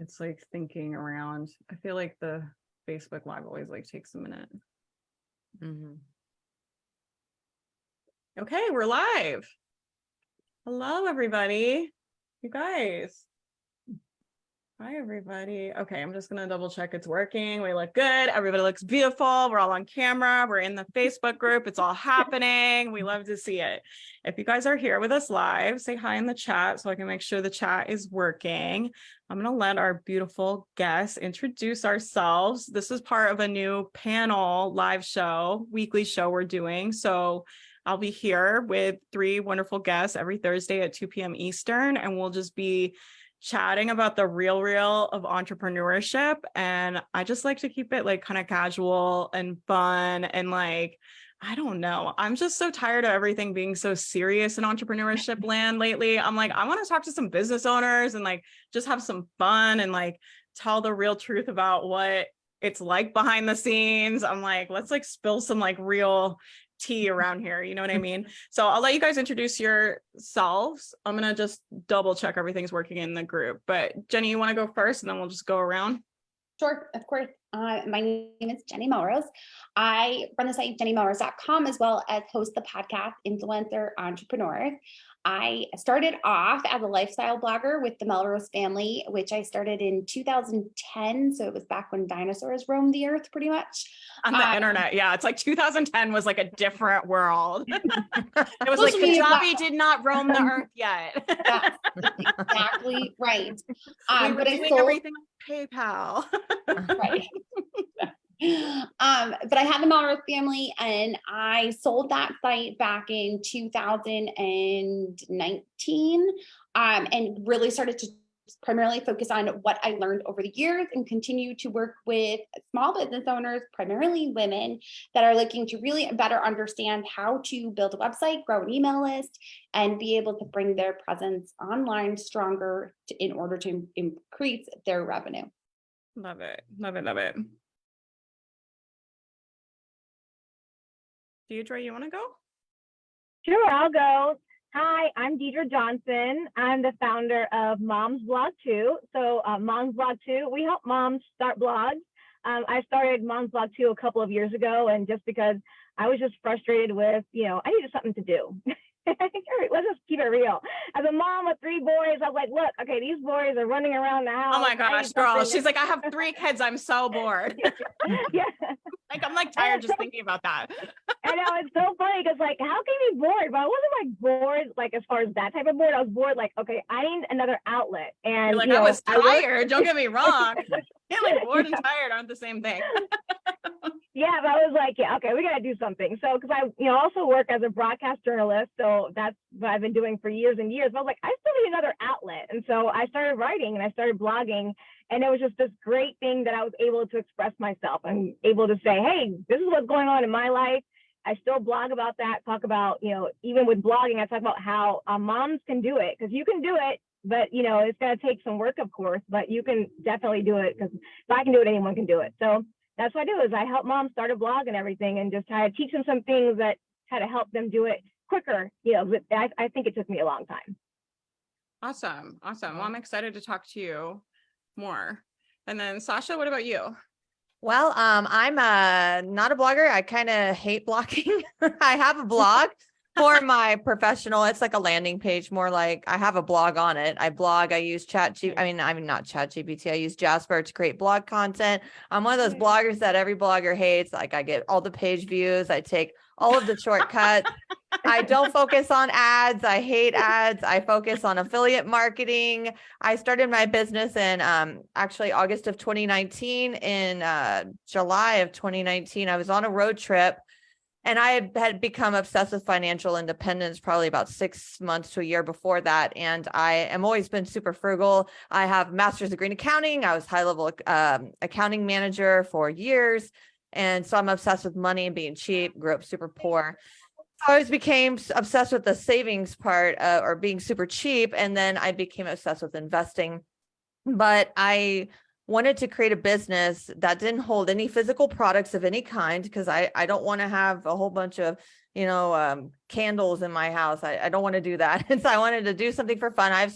It's like thinking around. I feel like the Facebook Live always like takes a minute. Okay, we're live. Hello, everybody. You guys. Hi, everybody. Okay, I'm just gonna double check it's working. We look good. Everybody looks beautiful. We're all on camera. We're in the Facebook group. It's all happening. We love to see it. If you guys are here with us live, say hi in the chat so I can make sure the chat is working. I'm gonna let our beautiful guests introduce ourselves. This is part of a new panel live show, weekly show we're doing. So I'll be here with 3 wonderful guests every Thursday at 2 p.m. Eastern, and we'll just be chatting about the real of entrepreneurship. And I just like to keep it like kind of casual and fun and like, I don't know. I'm just so tired of everything being so serious in entrepreneurship land lately. I'm like, I want to talk to some business owners and like just have some fun and like tell the real truth about what it's like behind the scenes. I'm like, let's like spill some like real tea around here, you know what I mean? So I'll let you guys introduce yourselves. I'm gonna just double check everything's working in the group, but Jenny, you want to go first and then we'll just go around? Sure, of course. My name is Jenny Melrose. I run the site jennymelrose.com as well as host the podcast Influencer Entrepreneur. I started off as a lifestyle blogger with the Melrose family, which I started in 2010. So it was back when dinosaurs roamed the earth pretty much. On the internet, yeah. It's like 2010 was like a different world. It was like Kajabi did not roam the earth yet. That's exactly right. We were doing everything on PayPal. Right. But I had the Melrose family and I sold that site back in 2019 and really started to primarily focus on what I learned over the years and continue to work with small business owners, primarily women, that are looking to really better understand how to build a website, grow an email list, and be able to bring their presence online stronger in order to increase their revenue. Love it. Love it. Love it. Deidre, you want to go? Sure, I'll go. Hi, I'm Deidre Johnson. I'm the founder of Mom's Blog 2. So Mom's Blog 2, we help moms start blogs. I started Mom's Blog 2 a couple of years ago, and just because I was just frustrated with, I needed something to do. Let's just keep it real. As a mom of 3 boys, I was like, look, okay, these boys are running around the house. Oh my gosh, girl. She's like, I have 3 kids. I'm so bored. Yeah. Like, I'm like tired just thinking about that. I know, it's so funny because like, how can you be bored? But I wasn't like bored, like as far as that type of bored. I was bored, like, okay, I need another outlet. And you're like, I was tired. Don't get me wrong. Yeah, like bored and tired aren't the same thing. Yeah, but I was like, yeah, okay, we got to do something. So, because I, also work as a broadcast journalist, so that's what I've been doing for years and years. But I was like, I still need another outlet, and so I started writing and I started blogging, and it was just this great thing that I was able to express myself and able to say, hey, this is what's going on in my life. I still blog about that, talk about, even with blogging, I talk about how moms can do it, because you can do it, but it's going to take some work, of course, but you can definitely do it, because if I can do it, anyone can do it. So that's what I do, is I help moms start a blog and everything, and just try to teach them some things that try to help them do it quicker. But I think it took me a long time. Awesome. Well, I'm excited to talk to you more. And then Sasha, what about you? Well, I'm not a blogger. I kind of hate blogging. I have a blog for my professional. It's like a landing page, more like I have a blog on it. I blog. I use not ChatGPT. I use Jasper to create blog content. I'm one of those bloggers that every blogger hates. Like, I get all the page views. I take all of the shortcuts. I don't focus on ads. I hate ads. I focus on affiliate marketing. I started my business in actually August of 2019. In July of 2019, I was on a road trip, and I had become obsessed with financial independence probably about 6 months to a year before that. And I am always been super frugal. I have a master's degree in accounting. I was high-level accounting manager for years. And so I'm obsessed with money and being cheap, grew up super poor. I always became obsessed with the savings part, or being super cheap. And then I became obsessed with investing. But I wanted to create a business that didn't hold any physical products of any kind, because I don't want to have a whole bunch of, candles in my house. I don't want to do that. And so I wanted to do something for fun. I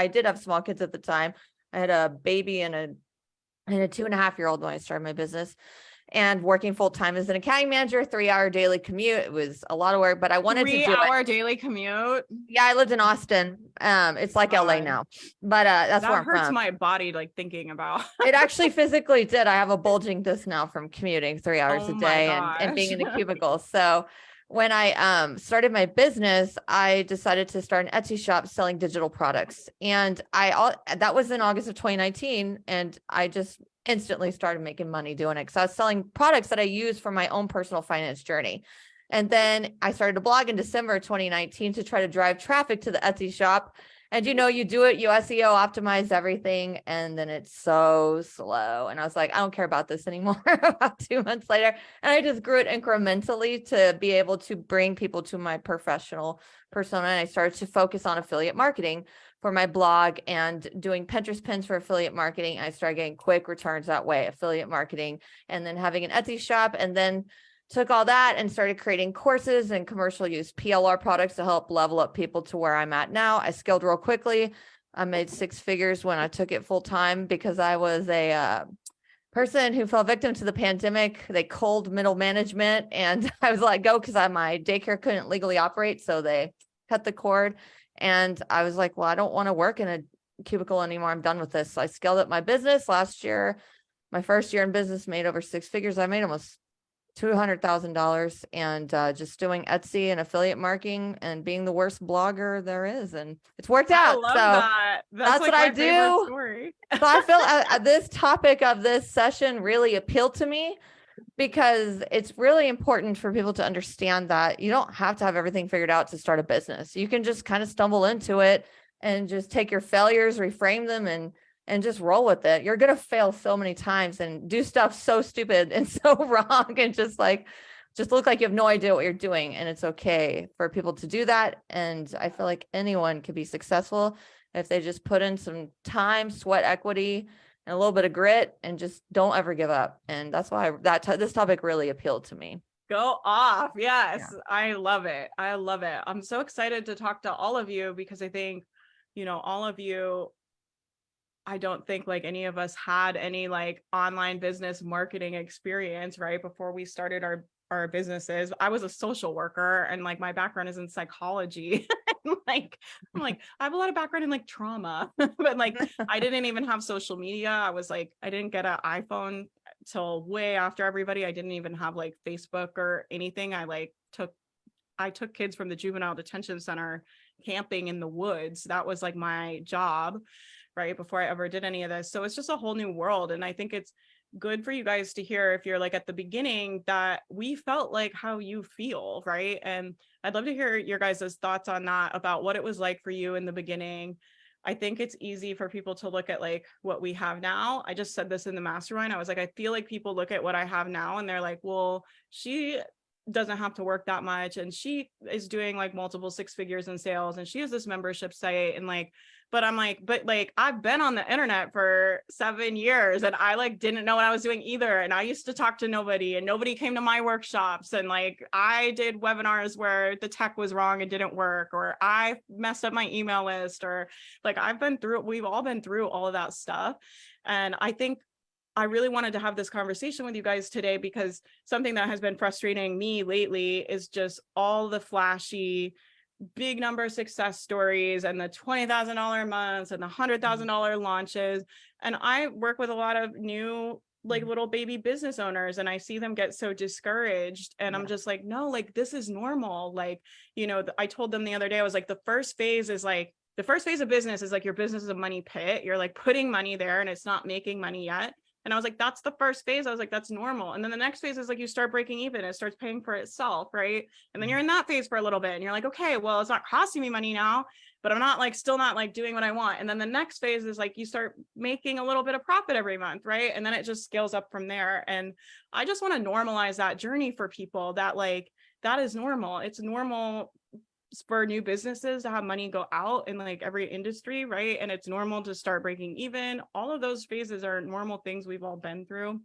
did have small kids at the time. I had a baby and a 2.5-year-old when I started my business, and working full time as an accounting manager, 3-hour daily commute. It was a lot of work, but I wanted to do it. 3-hour daily commute. Yeah, I lived in Austin. It's like LA God. now, but that's where That I'm hurts from. my body, like thinking about. It actually physically did. I have a bulging disc now from commuting 3 hours Oh a my day and being gosh. in a cubicle. So when I started my business, I decided to start an Etsy shop selling digital products. And that was in August of 2019. And I just instantly started making money doing it. Cause I was selling products that I use for my own personal finance journey. And then I started a blog in December 2019 to try to drive traffic to the Etsy shop. And you do it, you SEO optimize everything, and then it's so slow. And I was like, I don't care about this anymore. About 2 months later, and I just grew it incrementally to be able to bring people to my professional persona. And I started to focus on affiliate marketing for my blog and doing Pinterest pins for affiliate marketing. I started getting quick returns that way, affiliate marketing, and then having an Etsy shop, and then took all that and started creating courses and commercial use PLR products to help level up people to where I'm at now. I scaled real quickly. I made 6 figures when I took it full time because I was a person who fell victim to the pandemic. They culled middle management and I was let go because my daycare couldn't legally operate. So they cut the cord. And I was like, well, I don't want to work in a cubicle anymore. I'm done with this. So I scaled up my business last year. My first year in business made over 6 figures. I made almost $200,000 and just doing Etsy and affiliate marketing and being the worst blogger there is. And it's worked out. I love So that. that's like what I my favorite do. story. So I feel this topic of this session really appealed to me because it's really important for people to understand that you don't have to have everything figured out to start a business. You can just kind of stumble into it and just take your failures, reframe them, and just roll with it. You're going to fail so many times and do stuff so stupid and so wrong and just look like you have no idea what you're doing. And it's okay for people to do that. And I feel like anyone can be successful if they just put in some time, sweat equity, and a little bit of grit, and just don't ever give up. And that's why this topic really appealed to me. Go off. Yes. Yeah. I love it. I love it. I'm so excited to talk to all of you because I think, all of you, I don't think like any of us had any like online business marketing experience right before we started our businesses. I was a social worker and like my background is in psychology. I'm like, I have a lot of background in like trauma, but like I didn't even have social media. I didn't get an iPhone till way after everybody. I didn't even have like Facebook or anything. I took kids from the juvenile detention center camping in the woods. That was like my job right before I ever did any of this. So it's just a whole new world. And I think it's good for you guys to hear if you're like at the beginning that we felt like how you feel, right? And I'd love to hear your guys' thoughts on that, about what it was like for you in the beginning. I think it's easy for people to look at like what we have now. I just said this in the mastermind. I was like, I feel like people look at what I have now and they're like, well, she doesn't have to work that much and she is doing like multiple 6 figures in sales and she has this membership site and like, but I'm like, but like I've been on the internet for 7 years and I like didn't know what I was doing either. And I used to talk to nobody and nobody came to my workshops. And like I did webinars where the tech was wrong and didn't work, or I messed up my email list, or like we've all been through all of that stuff. And I think I really wanted to have this conversation with you guys today because something that has been frustrating me lately is just all the flashy big number success stories and the $20,000 months and the $100,000 launches. And I work with a lot of new like little baby business owners and I see them get so discouraged and I'm just like, no, like this is normal. Like, I told them the other day, I was like, the first phase of business is like your business is a money pit. You're like putting money there and it's not making money yet. And I was like, that's the first phase. I was like, that's normal. And then the next phase is like, you start breaking even, it starts paying for itself. Right. And then you're in that phase for a little bit and you're like, okay, well, it's not costing me money now, but I'm not like, still not like doing what I want. And then the next phase is like, you start making a little bit of profit every month. Right. And then it just scales up from there. And I just want to normalize that journey for people that like, that is normal. It's normal for new businesses to have money go out in like every industry, right? And it's normal to start breaking even. All of those phases are normal things we've all been through.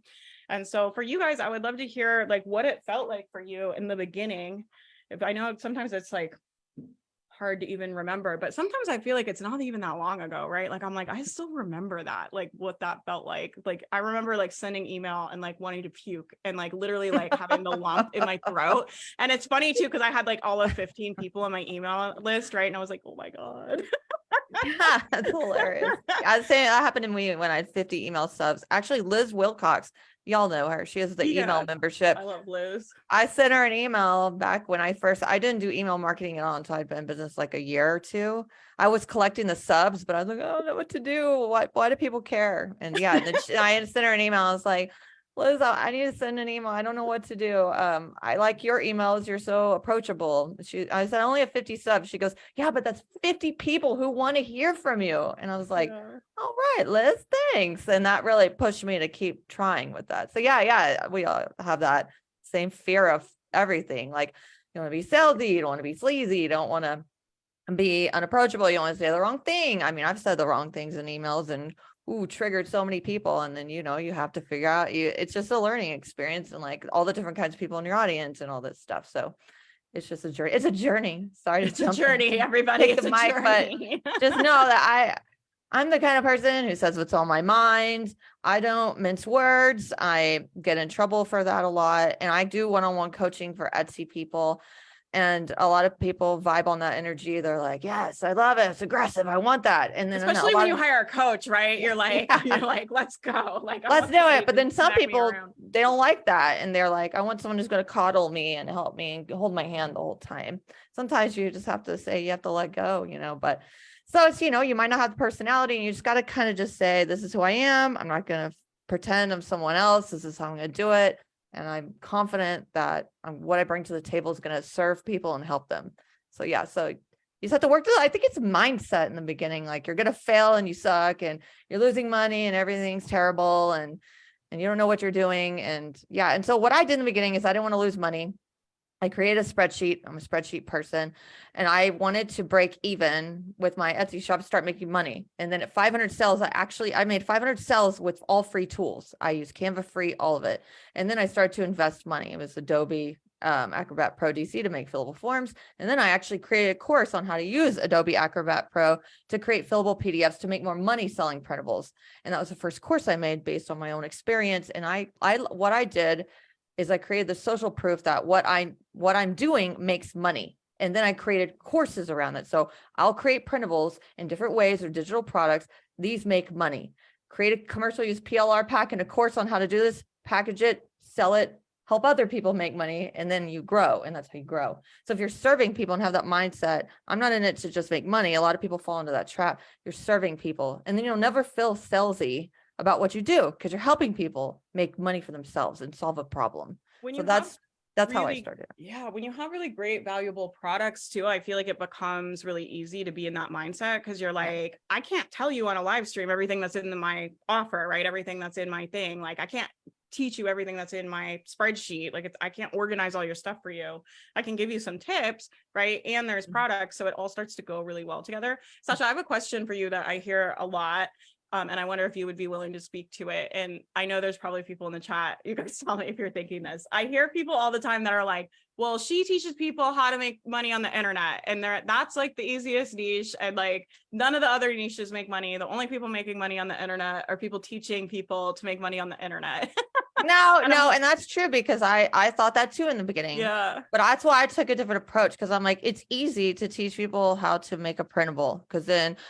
And so for you guys, I would love to hear like what it felt like for you in the beginning. If I know sometimes it's like hard to even remember. But sometimes I feel like it's not even that long ago, right? Like I'm like, I still remember that, like what that felt like. Like I remember like sending email and like wanting to puke and like literally like having the lump in my throat. And it's funny too, because I had like all of 15 people on my email list, right? And I was like, oh my God. Yeah, that's hilarious. I was saying that happened to me when I had 50 email subs. Actually, Liz Wilcox, y'all know her. She has the email Yeah, membership. I love Liz. I sent her an email back when I didn't do email marketing at all until I'd been in business like a year or two. I was collecting the subs, but I was like, I don't know what to do. Why do people care? And yeah, and then I had to send her an email. I was like, Liz, I need to send an email. I don't know what to do. I like your emails. You're so approachable. I said, I only have 50 subs. She goes, yeah, but that's 50 people who want to hear from you. And I was like, Yeah. all right, Liz, thanks. And that really pushed me to keep trying with that. So yeah, we all have that same fear of everything. Like you want to be salesy, you don't want to be sleazy, you don't want to be unapproachable, you don't want to say the wrong thing. I mean, I've said the wrong things in emails and triggered so many people. And then, you have to figure out it's just a learning experience and like all the different kinds of people in your audience and all this stuff. So it's just a journey. It's a journey. Sorry to jump. It's a journey, everybody. It's a journey. But just know that I'm the kind of person who says what's on my mind. I don't mince words. I get in trouble for that a lot. And I do one-on-one coaching for Etsy people. And a lot of people vibe on that energy. They're like, yes, I love it. It's aggressive. I want that. And then especially when you hire a coach, right? You're like, yeah. Let's go. Like, let's do it. But then some people, they don't like that. And they're like, I want someone who's going to coddle me and help me and hold my hand the whole time. Sometimes you just have to say, you have to let go, but so it's, you might not have the personality and you just got to kind of just say, this is who I am. I'm not going to pretend I'm someone else. This is how I'm going to do it. And I'm confident that what I bring to the table is going to serve people and help them. So yeah, so you just have to work. I think it's mindset in the beginning. Like you're going to fail and you suck and you're losing money and everything's terrible and you don't know what you're doing. And yeah. And so what I did in the beginning is I didn't want to lose money. I created a spreadsheet. I'm a spreadsheet person and I wanted to break even with my Etsy shop, start making money. And then at 500 sales, I made 500 sales with all free tools. I use Canva free, all of it. And then I started to invest money. It was Adobe Acrobat Pro DC to make fillable forms. And then I actually created a course on how to use Adobe Acrobat Pro to create fillable PDFs to make more money selling printables. And that was the first course I made based on my own experience. And what I did is I created the social proof that what I'm doing makes money. And then I created courses around it. So I'll create printables in different ways or digital products. These make money. Create a commercial use PLR pack and a course on how to do this, package it, sell it, help other people make money. And then you grow. And that's how you grow. So if you're serving people and have that mindset, I'm not in it to just make money. A lot of people fall into that trap. You're serving people and then you'll never feel salesy about what you do because you're helping people make money for themselves and solve a problem. So that's how I started. Yeah. When you have really great, valuable products too, I feel like it becomes really easy to be in that mindset because you're like, I can't tell you on a live stream everything that's in my offer, right? Everything that's in my thing. Like I can't teach you everything that's in my spreadsheet. Like I can't organize all your stuff for you. I can give you some tips, right? And there's products. So it all starts to go really well together. Sasha, I have a question for you that I hear a lot. And I wonder if you would be willing to speak to it. And I know there's probably people in the chat. You guys tell me if you're thinking this. I hear people all the time that are like, well, she teaches people how to make money on the internet. And that's like the easiest niche. And like none of the other niches make money. The only people making money on the internet are people teaching people to make money on the internet. No, and that's true because I thought that too in the beginning. Yeah. But that's why I took a different approach because I'm like, it's easy to teach people how to make a printable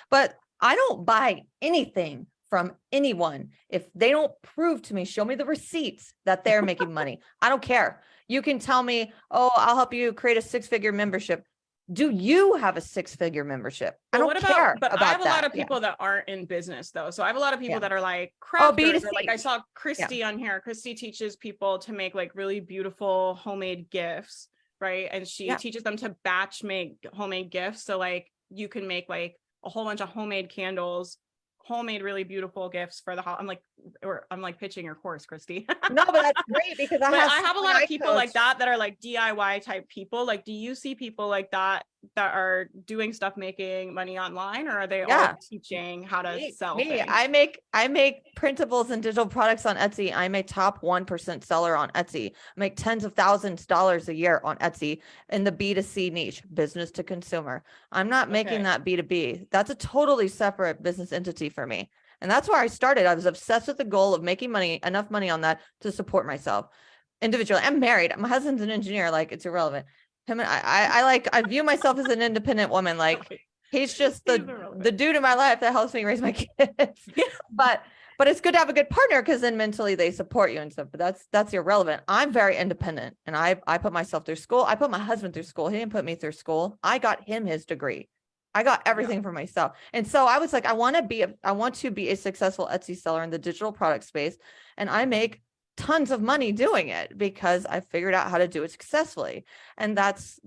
but I don't buy anything from anyone if they don't prove to me, show me the receipts that they're making money. I don't care. You can tell me, oh, I'll help you create a 6-figure membership. Do you have a 6-figure membership? I don't care. But I have a lot of people that aren't in business though. So I have a lot of people that are like crafters. Or like I saw Christy on here. Christy teaches people to make like really beautiful homemade gifts, right? And she teaches them to batch make homemade gifts. So like you can make like a whole bunch of homemade candles, homemade really beautiful gifts for the I'm like pitching your course, Christy. No, but that's great because I have a lot of people like that are like DIY type people. Like, do you see people like that that are doing stuff making money online, or are they Yeah. all teaching how to sell Me, things? I make printables and digital products on Etsy. I'm a top 1% seller on Etsy. I make tens of thousands of dollars a year on Etsy in the B2C niche, business to consumer. I'm not making that B2B. That's a totally separate business entity for me. And that's where I started. I was obsessed with the goal of making money, enough money on that to support myself individually. I'm married. My husband's an engineer. Like, it's irrelevant. Him and I view myself as an independent woman. Like, he's just the dude in my life that helps me raise my kids. But it's good to have a good partner, because then mentally they support you and stuff. But that's irrelevant. I'm very independent, and I put myself through school. I put my husband through school. He didn't put me through school. I got him his degree. I got everything for myself. And so I was like, I want to be a successful Etsy seller in the digital product space. And I make tons of money doing it because I figured out how to do it successfully. And those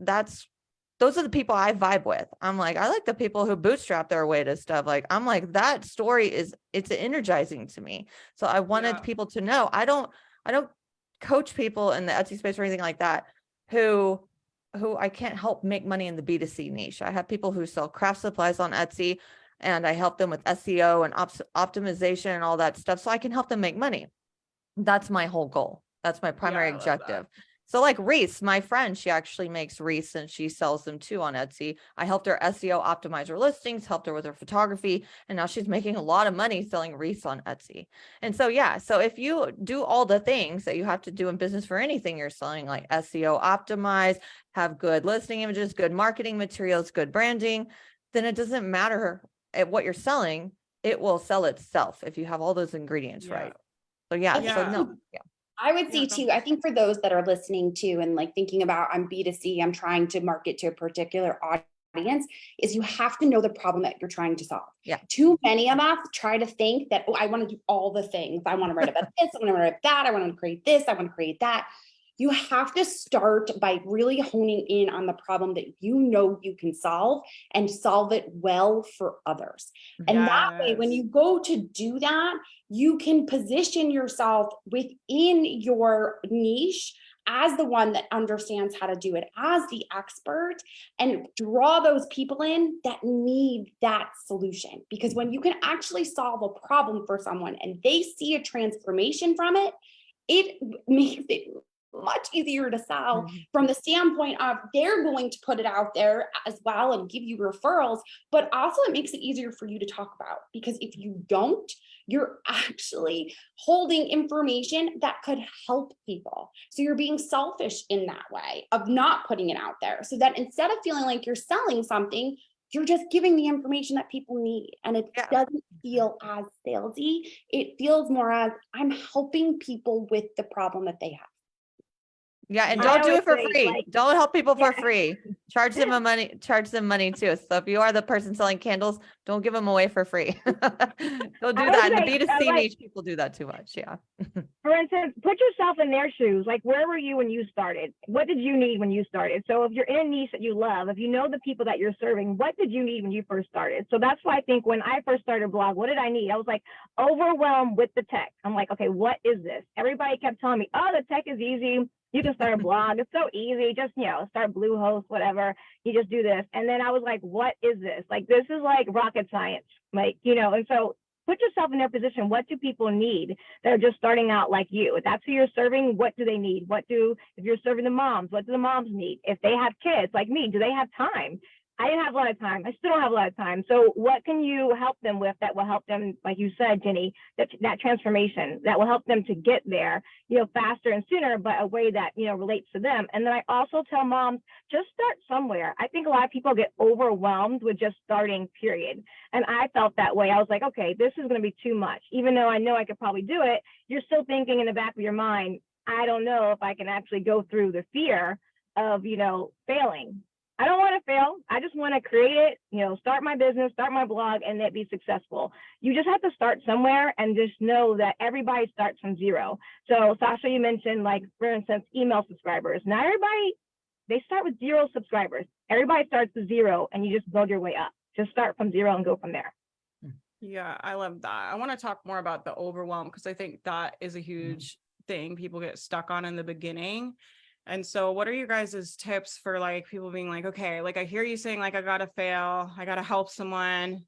are the people I vibe with. I'm like, I like the people who bootstrap their way to stuff. Like, I'm like, that story it's energizing to me. So I wanted people to know, I don't coach people in the Etsy space or anything like that who I can't help make money in the B2C niche. I have people who sell craft supplies on Etsy, and I help them with SEO and optimization and all that stuff, so I can help them make money. That's my whole goal. That's my primary objective. So like Reese, my friend, she actually makes wreaths and she sells them too on Etsy. I helped her SEO optimize her listings, helped her with her photography, and now she's making a lot of money selling wreaths on Etsy. And so, so if you do all the things that you have to do in business for anything you're selling, like SEO optimize, have good listing images, good marketing materials, good branding, then it doesn't matter at what you're selling. It will sell itself if you have all those ingredients right. So I would say too, I think for those that are listening to and like thinking about I'm B2C, I'm trying to market to a particular audience, is you have to know the problem that you're trying to solve. Yeah. Too many of us try to think that, I want to do all the things. I want to write about this, I want to write that, I want to create this, I want to create that. You have to start by really honing in on the problem that you know you can solve and solve it well for others. And that way, when you go to do that, you can position yourself within your niche as the one that understands how to do it, as the expert, and draw those people in that need that solution. Because when you can actually solve a problem for someone and they see a transformation from it, it makes it much easier to sell from the standpoint of they're going to put it out there as well and give you referrals, but also it makes it easier for you to talk about, because if you don't, you're actually holding information that could help people. So you're being selfish in that way of not putting it out there, so that instead of feeling like you're selling something, you're just giving the information that people need. And it doesn't feel as salesy. It feels more as I'm helping people with the problem that they have. Yeah, and don't do it for free. Like, don't help people for free. Charge them money too. So if you are the person selling candles, don't give them away for free. Don't do that. In the B2C niche, people do that too much. Yeah. For instance, put yourself in their shoes. Like, where were you when you started? What did you need when you started? So if you're in a niche that you love, if you know the people that you're serving, what did you need when you first started? So that's why I think when I first started a blog, what did I need? I was like overwhelmed with the tech. I'm like, okay, what is this? Everybody kept telling me, oh, the tech is easy. You can start a blog. It's so easy. Just, start Bluehost, whatever. You just do this. And then I was like, what is this? Like, this is like rocket science. Like, and so put yourself in their position. What do people need that are just starting out like you? If that's who you're serving, what do they need? If you're serving the moms, what do the moms need? If they have kids like me, do they have time? I didn't have a lot of time. I still don't have a lot of time. So what can you help them with that will help them, like you said, Jenny, that transformation that will help them to get there, faster and sooner, but a way that, relates to them. And then I also tell moms, just start somewhere. I think a lot of people get overwhelmed with just starting, period. And I felt that way. I was like, okay, this is going to be too much. Even though I know I could probably do it, you're still thinking in the back of your mind, I don't know if I can actually go through the fear of, failing. I don't want to fail. I just want to create it, start my business, start my blog, and it be successful. You just have to start somewhere and just know that everybody starts from zero. So Sasha, you mentioned, like, for instance, email subscribers. Not everybody, they start with 0 subscribers. Everybody starts with 0 and you just build your way up. Just start from 0 and go from there. Yeah, I love that. I want to talk more about the overwhelm, because I think that is a huge thing people get stuck on in the beginning. And so what are you guys' tips for like people being like, okay, like I hear you saying like, I gotta fail, I gotta help someone.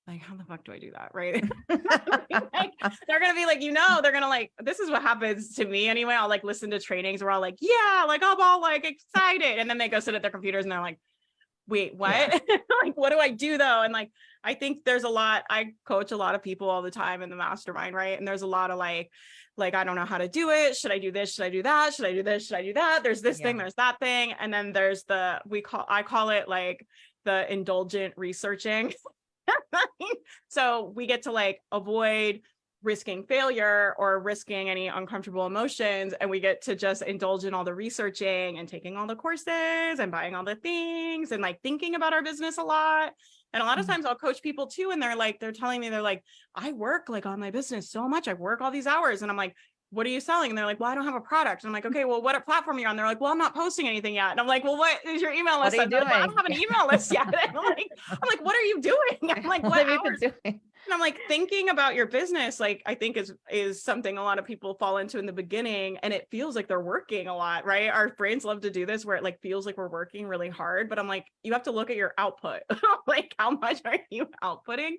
Like, how the fuck do I do that? Right. Like, they're going to be like, they're going to like, this is what happens to me anyway. I'll like listen to trainings where I'll like, yeah, like I'm all like excited. And then they go sit at their computers and they're like, wait, what? Yeah. Like, what do I do though? And like, I think there's a lot, I coach a lot of people all the time in the mastermind, right? And there's a lot of like, I don't know how to do it. Should I do this? Should I do that? Should I do this? Should I do that? There's this thing, there's that thing. And then there's I call it like the indulgent researching. So we get to like avoid risking failure or risking any uncomfortable emotions. And we get to just indulge in all the researching and taking all the courses and buying all the things and like thinking about our business a lot. And a lot of times I'll coach people too. And they're telling me, I work like on my business so much. I work all these hours. And I'm like, what are you selling? And they're like, well, I don't have a product. And I'm like, okay, well, what platform are you on? They're like, well, I'm not posting anything yet. And I'm like, well, what is your email list? What are you doing? Like, well, I don't have an email list yet. And I'm like, what are you doing? I'm like, what hours? And I'm like, thinking about your business, like, I think is something a lot of people fall into in the beginning. And it feels like they're working a lot, right? Our brains love to do this where it like feels like we're working really hard. But I'm like, you have to look at your output. Like, how much are you outputting?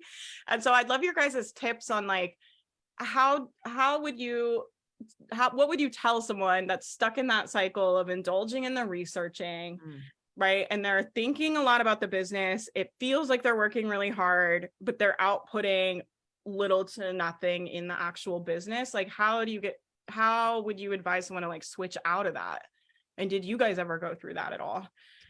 And so I'd love your guys' tips on like, what would you tell someone that's stuck in that cycle of indulging in the researching, right? And they're thinking a lot about the business. It feels like they're working really hard, but they're outputting little to nothing in the actual business. Like, how would you advise someone to like switch out of that? And did you guys ever go through that at all?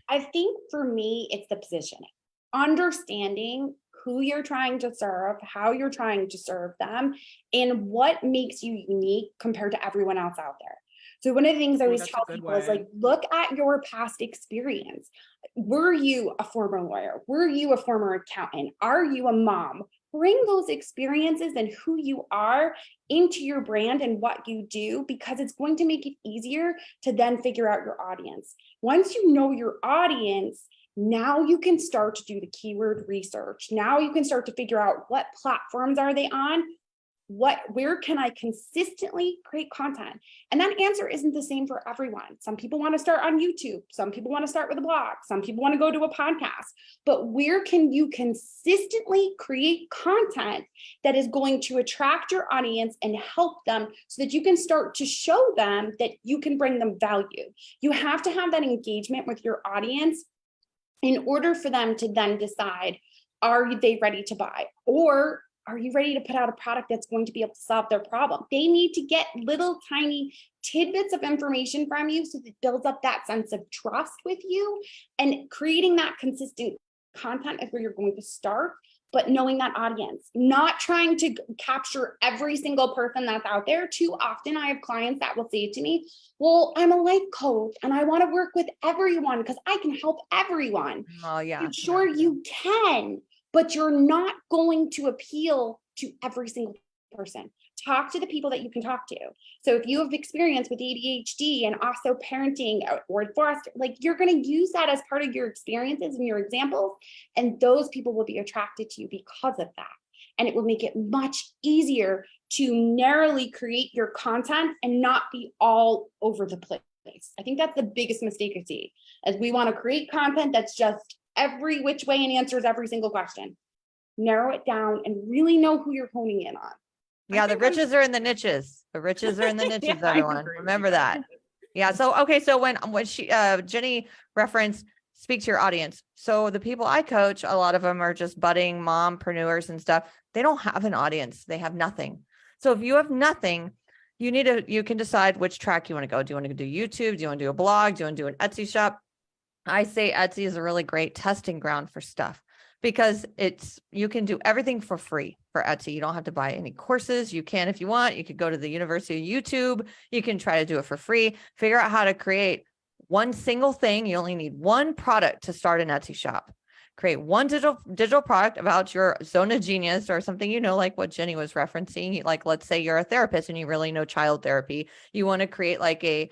I think for me, it's the positioning, understanding who you're trying to serve, how you're trying to serve them, and what makes you unique compared to everyone else out there. So one of the things I always tell people is like, look at your past experience. Were you a former lawyer? Were you a former accountant? Are you a mom? Bring those experiences and who you are into your brand and what you do, because it's going to make it easier to then figure out your audience. Once you know your audience, now you can start to do the keyword research. Now you can start to figure out what platforms are they on? Where can I consistently create content? And that answer isn't the same for everyone. Some people want to start on YouTube. Some people want to start with a blog. Some people want to go to a podcast. But where can you consistently create content that is going to attract your audience and help them so that you can start to show them that you can bring them value? You have to have that engagement with your audience in order for them to then decide, are they ready to buy? Or are you ready to put out a product that's going to be able to solve their problem? They need to get little tiny tidbits of information from you so that it builds up that sense of trust with you, and creating that consistent content is where you're going to start, but knowing that audience, not trying to capture every single person that's out there. Too often I have clients that will say to me, well, I'm a life coach and I want to work with everyone because I can help everyone. Oh yeah. Sure, you can, but you're not going to appeal to every single person. Talk to the people that you can talk to. So if you have experience with ADHD and also parenting or foster, like, you're going to use that as part of your experiences and your examples, and those people will be attracted to you because of that. And it will make it much easier to narrowly create your content and not be all over the place. I think that's the biggest mistake I see, is we want to create content that's just every which way and answers every single question. Narrow it down and really know who you're honing in on. Yeah, the riches are in the niches. The riches are in the niches, Yeah, everyone. Remember that. Yeah. So, okay. So when she, Jenny referenced speak to your audience. So the people I coach, a lot of them are just budding mompreneurs and stuff. They don't have an audience. They have nothing. So if you have nothing, you can decide which track you want to go. Do you want to do YouTube? Do you want to do a blog? Do you want to do an Etsy shop? I say Etsy is a really great testing ground for stuff, because you can do everything for free for Etsy. You don't have to buy any courses. You can, if you want, you could go to the University of YouTube. You can try to do it for free, figure out how to create one single thing. You only need one product to start an Etsy shop. Create one digital product about your zone of genius or something, like what Jenny was referencing. Like, let's say you're a therapist and you really know child therapy. You want to create like a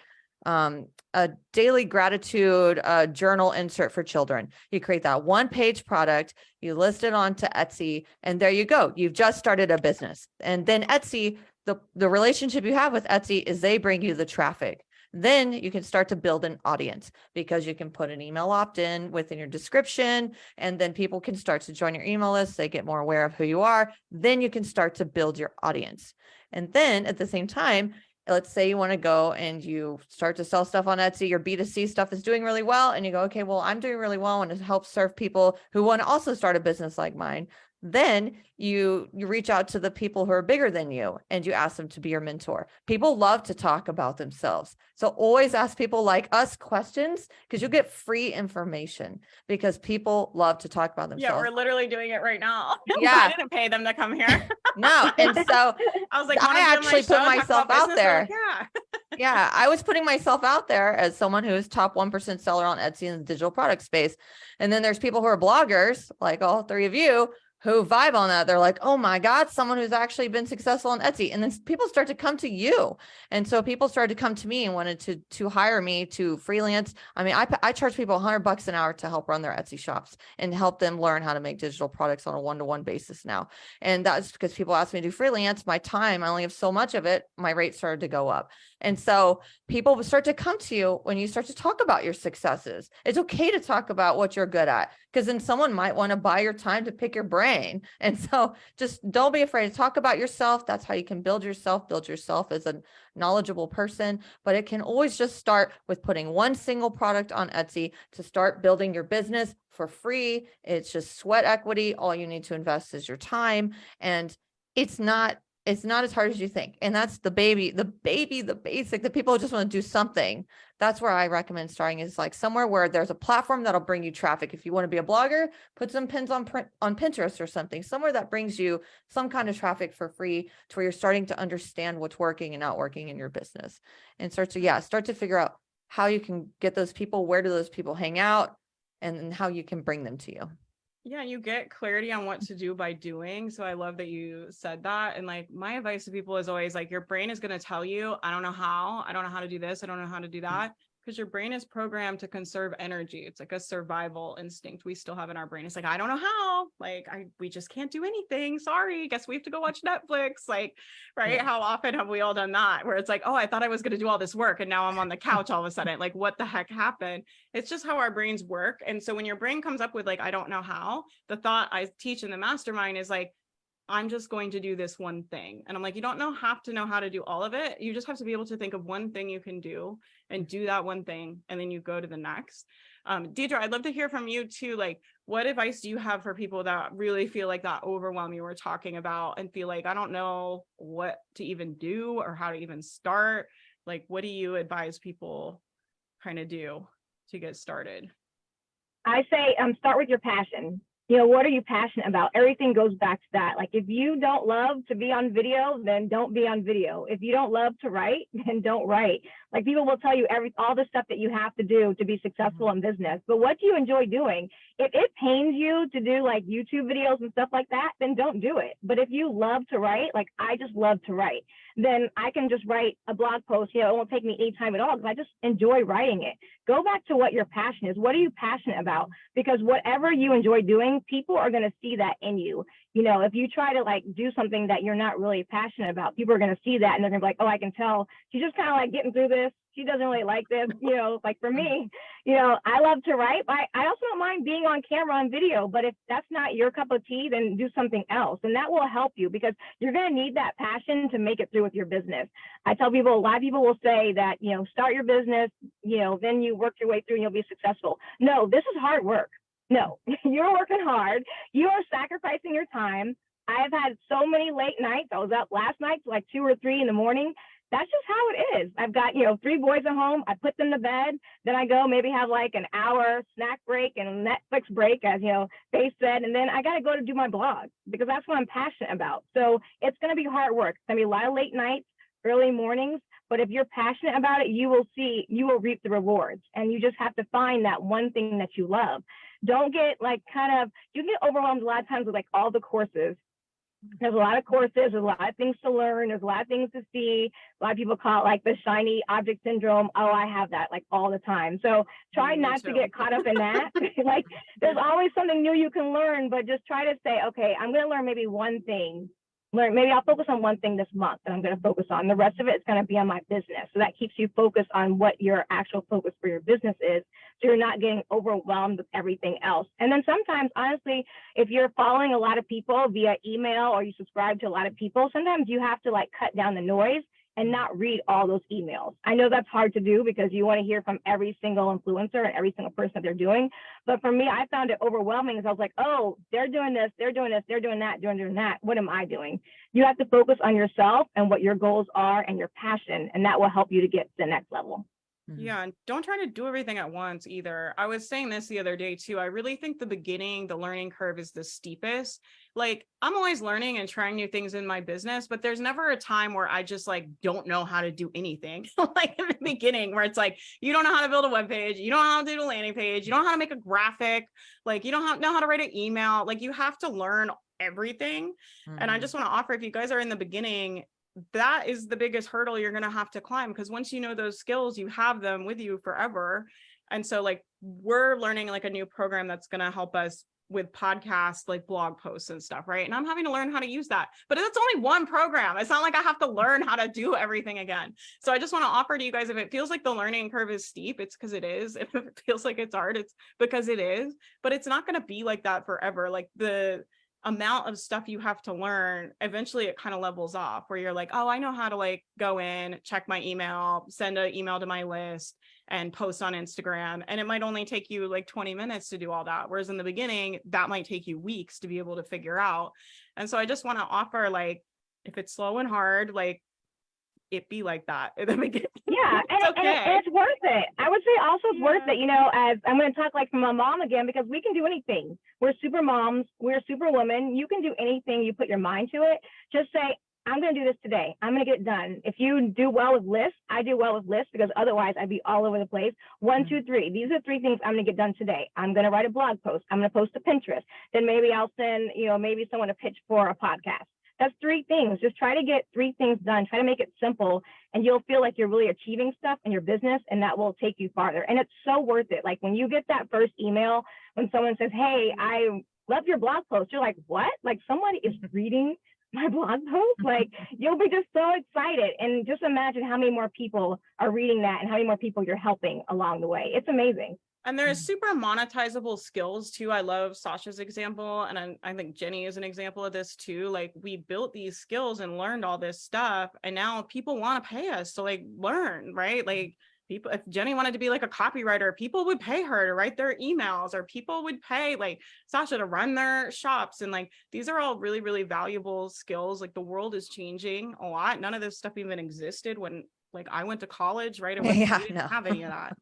daily gratitude journal insert for children. You create that one-page product, you list it onto Etsy, and there you go. You've just started a business. And then Etsy, the relationship you have with Etsy is they bring you the traffic. Then you can start to build an audience because you can put an email opt-in within your description, and then people can start to join your email list. They get more aware of who you are. Then you can start to build your audience. And then at the same time, let's say you want to go and you start to sell stuff on Etsy, your B2C stuff is doing really well. And you go, okay, well, I'm doing really well. I want to help serve people who want to also start a business like mine. Then you reach out to the people who are bigger than you and you ask them to be your mentor. People love to talk about themselves. So always ask people like us questions, because you'll get free information, because people love to talk about Yeah, themselves. we're literally doing it right now. Yeah. I didn't pay them to come here. No. And so I was like, I "Wanna be on my actually show, put talk myself about out business?" They're there. like, yeah. Yeah, I was putting myself out there as someone who is top 1% seller on Etsy in the digital product space. And then there's people who are bloggers, like all three of you, who vibe on that. They're like, oh my God, someone who's actually been successful on Etsy. And then people start to come to you. And so people started to come to me and wanted to hire me to freelance. I mean, I charge people $100 an hour to help run their Etsy shops and help them learn how to make digital products on a one-to-one basis now. And that's because people ask me to do freelance. My time, I only have so much of it. My rate started to go up. And so people will start to come to you when you start to talk about your successes. It's okay to talk about what you're good at, because then someone might want to buy your time to pick your brain. And so just don't be afraid to talk about yourself. That's how you can build yourself as a knowledgeable person. But it can always just start with putting one single product on Etsy to start building your business for free. It's just sweat equity. All you need to invest is your time. And it's not as hard as you think. And that's the basic, the people who just want to do something. That's where I recommend starting, is like somewhere where there's a platform that'll bring you traffic. If you want to be a blogger, put some pins on Pinterest or something, somewhere that brings you some kind of traffic for free, to where you're starting to understand what's working and not working in your business, and start to figure out how you can get those people, where do those people hang out, and then how you can bring them to you. Yeah, you get clarity on what to do by doing. So I love that you said that. And like, my advice to people is always like, your brain is going to tell you, I don't know how to do this. I don't know how to do that. Because your brain is programmed to conserve energy. It's like a survival instinct we still have in our brain. It's like, I don't know how, like, we just can't do anything. Sorry, guess we have to go watch Netflix. Like, right. Yeah. How often have we all done that? Where it's like, oh, I thought I was going to do all this work and now I'm on the couch all of a sudden. Like, what the heck happened? It's just how our brains work. And so when your brain comes up with like, I don't know how, the thought I teach in the mastermind is like, I'm just going to do this one thing. And I'm like, you don't have to know how to do all of it. You just have to be able to think of one thing you can do and do that one thing. And then you go to the next. Deidre, I'd love to hear from you too. Like, what advice do you have for people that really feel like that overwhelm you were talking about and feel like, I don't know what to even do or how to even start? Like, what do you advise people kind of do to get started? I say, start with your passion. You know, what are you passionate about? Everything goes back to that. Like, if you don't love to be on video, then don't be on video. If you don't love to write, then don't write. Like, people will tell you all the stuff that you have to do to be successful in business. But what do you enjoy doing? If it pains you to do like YouTube videos and stuff like that, then don't do it. But if you love to write, like I just love to write, then I can just write a blog post. You know, it won't take me any time at all because I just enjoy writing it. Go back to what your passion is. What are you passionate about? Because whatever you enjoy doing, people are going to see that in you. You know, if you try to like do something that you're not really passionate about, people are going to see that and they're going to be like, oh, I can tell she's just kind of like getting through this. She doesn't really like this, you know, like for me, you know, I love to write, but I also don't mind being on camera on video. But if that's not your cup of tea, then do something else. And that will help you because you're going to need that passion to make it through with your business. I tell people, a lot of people will say that, you know, start your business, you know, then you work your way through and you'll be successful. No, this is hard work. No, you're working hard. You are sacrificing your time. I've had so many late nights. I was up last night till like 2 or 3 in the morning. That's just how it is. I've got, you know, 3 boys at home. I put them to bed. Then I go maybe have like an hour snack break and Netflix break, as you know, they said. And then I got to go to do my blog because that's what I'm passionate about. So it's going to be hard work. It's going to be a lot of late nights, early mornings. But if you're passionate about it, you will reap the rewards. And you just have to find that one thing that you love. Don't get like you get overwhelmed a lot of times with like all the courses. There's a lot of courses, there's a lot of things to learn, there's a lot of things to see. A lot of people call it like the shiny object syndrome. Oh, I have that like all the time. So try not to get caught up in that. Like there's always something new you can learn, but just try to say, okay, I'm going to learn maybe one thing, learn, maybe I'll focus on one thing this month that I'm going to focus on. The rest of it is going to be on my business. So that keeps you focused on what your actual focus for your business is. So you're not getting overwhelmed with everything else. And then sometimes, honestly, if you're following a lot of people via email or you subscribe to a lot of people, sometimes you have to like cut down the noise and not read all those emails. I know that's hard to do because you want to hear from every single influencer and every single person that they're doing. But for me, I found it overwhelming because I was like, oh, they're doing this, they're doing this, they're doing that, doing that. What am I doing? You have to focus on yourself and what your goals are and your passion, and that will help you to get to the next level. Yeah, and don't try to do everything at once either. I was saying this the other day too. I really think the beginning, the learning curve is the steepest. Like, I'm always learning and trying new things in my business, but there's never a time where I just like don't know how to do anything. Like in the beginning, where it's like you don't know how to build a web page, you don't know how to do a landing page, you don't know how to make a graphic, like you don't know how to write an email. Like you have to learn everything. And I just want to offer, if you guys are in the beginning, that is the biggest hurdle you're going to have to climb, because once you know those skills, you have them with you forever. And so like we're learning like a new program that's going to help us with podcasts, like blog posts and stuff, right? And I'm having to learn how to use that, but it's only one program. It's not like I have to learn how to do everything again. So I just want to offer to you guys, if it feels like the learning curve is steep, it's because it is. If it feels like it's hard, it's because it is, but it's not going to be like that forever. Like the amount of stuff you have to learn, eventually it kind of levels off, where you're like, oh, I know how to like go in, check my email, send an email to my list and post on Instagram. And it might only take you like 20 minutes to do all that. Whereas in the beginning, that might take you weeks to be able to figure out. And so I just want to offer, like, if it's slow and hard, like it be like that in the beginning. Yeah, and it's worth it. I would say also it's worth it, you know, as I'm going to talk like from a mom again, because we can do anything. We're super moms. We're super women. You can do anything you put your mind to it. Just say, I'm going to do this today. I'm going to get it done. If you do well with lists, I do well with lists, because otherwise I'd be all over the place. 1, 2, 3. These are 3 things I'm going to get done today. I'm going to write a blog post. I'm going to post to Pinterest. Then maybe I'll send, you know, maybe someone a pitch for a podcast. That's 3 things. Just try to get 3 things done. Try to make it simple, and you'll feel like you're really achieving stuff in your business, and that will take you farther. And it's so worth it. Like when you get that first email, when someone says, hey, I love your blog post, you're like, what? Like somebody is reading my blog post? Like you'll be just so excited. And just imagine how many more people are reading that and how many more people you're helping along the way. It's amazing. And there's super monetizable skills too. I love Sasha's example. And I think Jenny is an example of this too. Like we built these skills and learned all this stuff. And now people want to pay us to like learn, right? Like people, if Jenny wanted to be like a copywriter, people would pay her to write their emails, or people would pay like Sasha to run their shops. And like, these are all really, really valuable skills. Like the world is changing a lot. None of this stuff even existed when like I went to college, right? We didn't have any of that.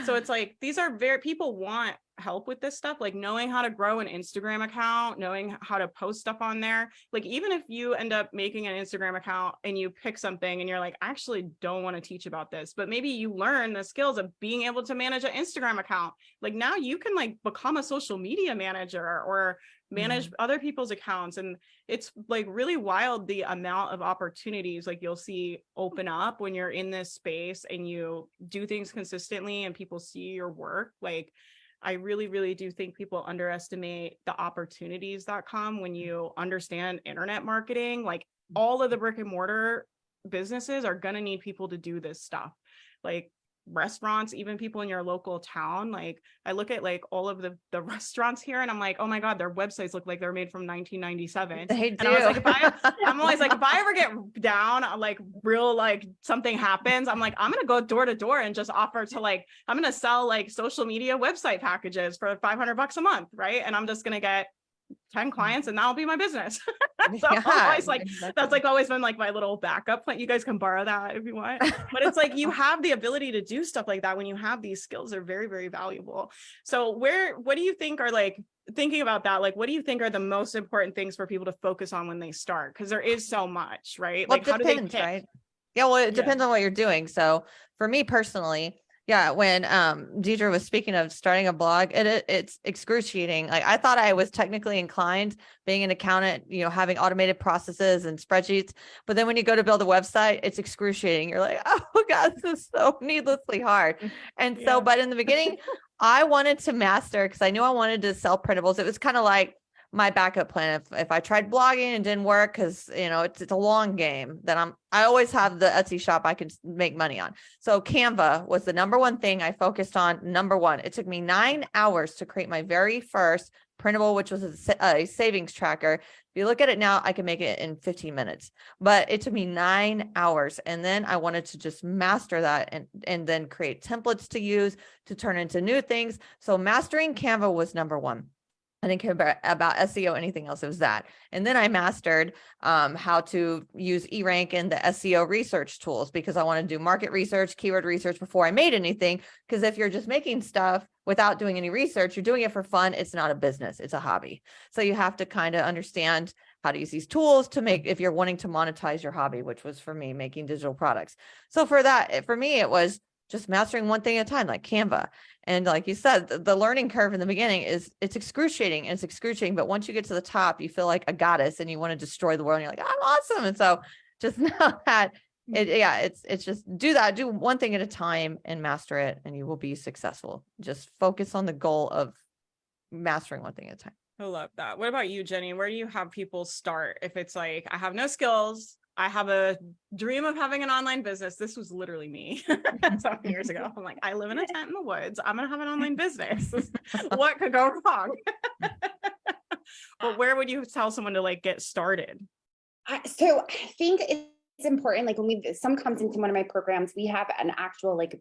So it's like, these are people want help with this stuff, like knowing how to grow an Instagram account, knowing how to post stuff on there. Like, even if you end up making an Instagram account and you pick something and you're like, I actually don't want to teach about this, but maybe you learn the skills of being able to manage an Instagram account. Like now you can like become a social media manager or manage other people's accounts. And it's like really wild, the amount of opportunities like you'll see open up when you're in this space and you do things consistently and people see your work. Like I really, really do think people underestimate the opportunities that come when you understand internet marketing. Like all of the brick and mortar businesses are going to need people to do this stuff. Like restaurants, even people in your local town. Like I look at like all of the restaurants here and I'm like, oh my God, their websites look like they're made from 1997. They do. And I was like, I'm always like, if I ever get down, like real, like something happens, I'm like, I'm going to go door to door and just offer to like, I'm going to sell like social media website packages for $500 a month. Right. And I'm just going to get 10 clients and that'll be my business. So I'm always like, that's like always been like my little backup plan. You guys can borrow that if you want, but it's like, you have the ability to do stuff like that. When you have these skills, they're very, very valuable. So what do you think are like, thinking about that, like, what do you think are the most important things for people to focus on when they start? Because there is so much, right? Well, like, how do they pick? right? Yeah, well, it depends on what you're doing. So for me personally, yeah, when Deidre was speaking of starting a blog, it's excruciating. Like I thought I was technically inclined, being an accountant, you know, having automated processes and spreadsheets. But then when you go to build a website, it's excruciating. You're like, oh God, this is so needlessly hard. And so, but in the beginning, I wanted to master, because I knew I wanted to sell printables. It was kind of like my backup plan. If I tried blogging and didn't work, because it's a long game, then I always have the Etsy shop I can make money on. So Canva was the number one thing I focused on. Number one, it took me 9 hours to create my very first printable, which was a savings tracker. If you look at it now, I can make it in 15 minutes, but it took me 9 hours. And then I wanted to just master that and then create templates to use to turn into new things. So mastering Canva was number one. I didn't care about SEO, anything else. It was that. And then I mastered how to use eRank and the SEO research tools, because I want to do market research, keyword research before I made anything. Because if you're just making stuff without doing any research, you're doing it for fun. It's not a business, it's a hobby. So you have to kind of understand how to use these tools to make, if you're wanting to monetize your hobby, which was for me, making digital products. So for me, it was just mastering one thing at a time, like Canva. And like you said, the learning curve in the beginning it's excruciating. But once you get to the top, you feel like a goddess and you want to destroy the world. And you're like, I'm awesome. And so just know that it's just do one thing at a time and master it, and you will be successful. Just focus on the goal of mastering one thing at a time. I love that. What about you, Jenny? Where do you have people start? If it's like, I have no skills, I have a dream of having an online business. This was literally me 7 years ago. I'm like, I live in a tent in the woods. I'm going to have an online business. What could go wrong? But where would you tell someone to like get started? So I think it's important. Like when someone comes into one of my programs, we have an actual like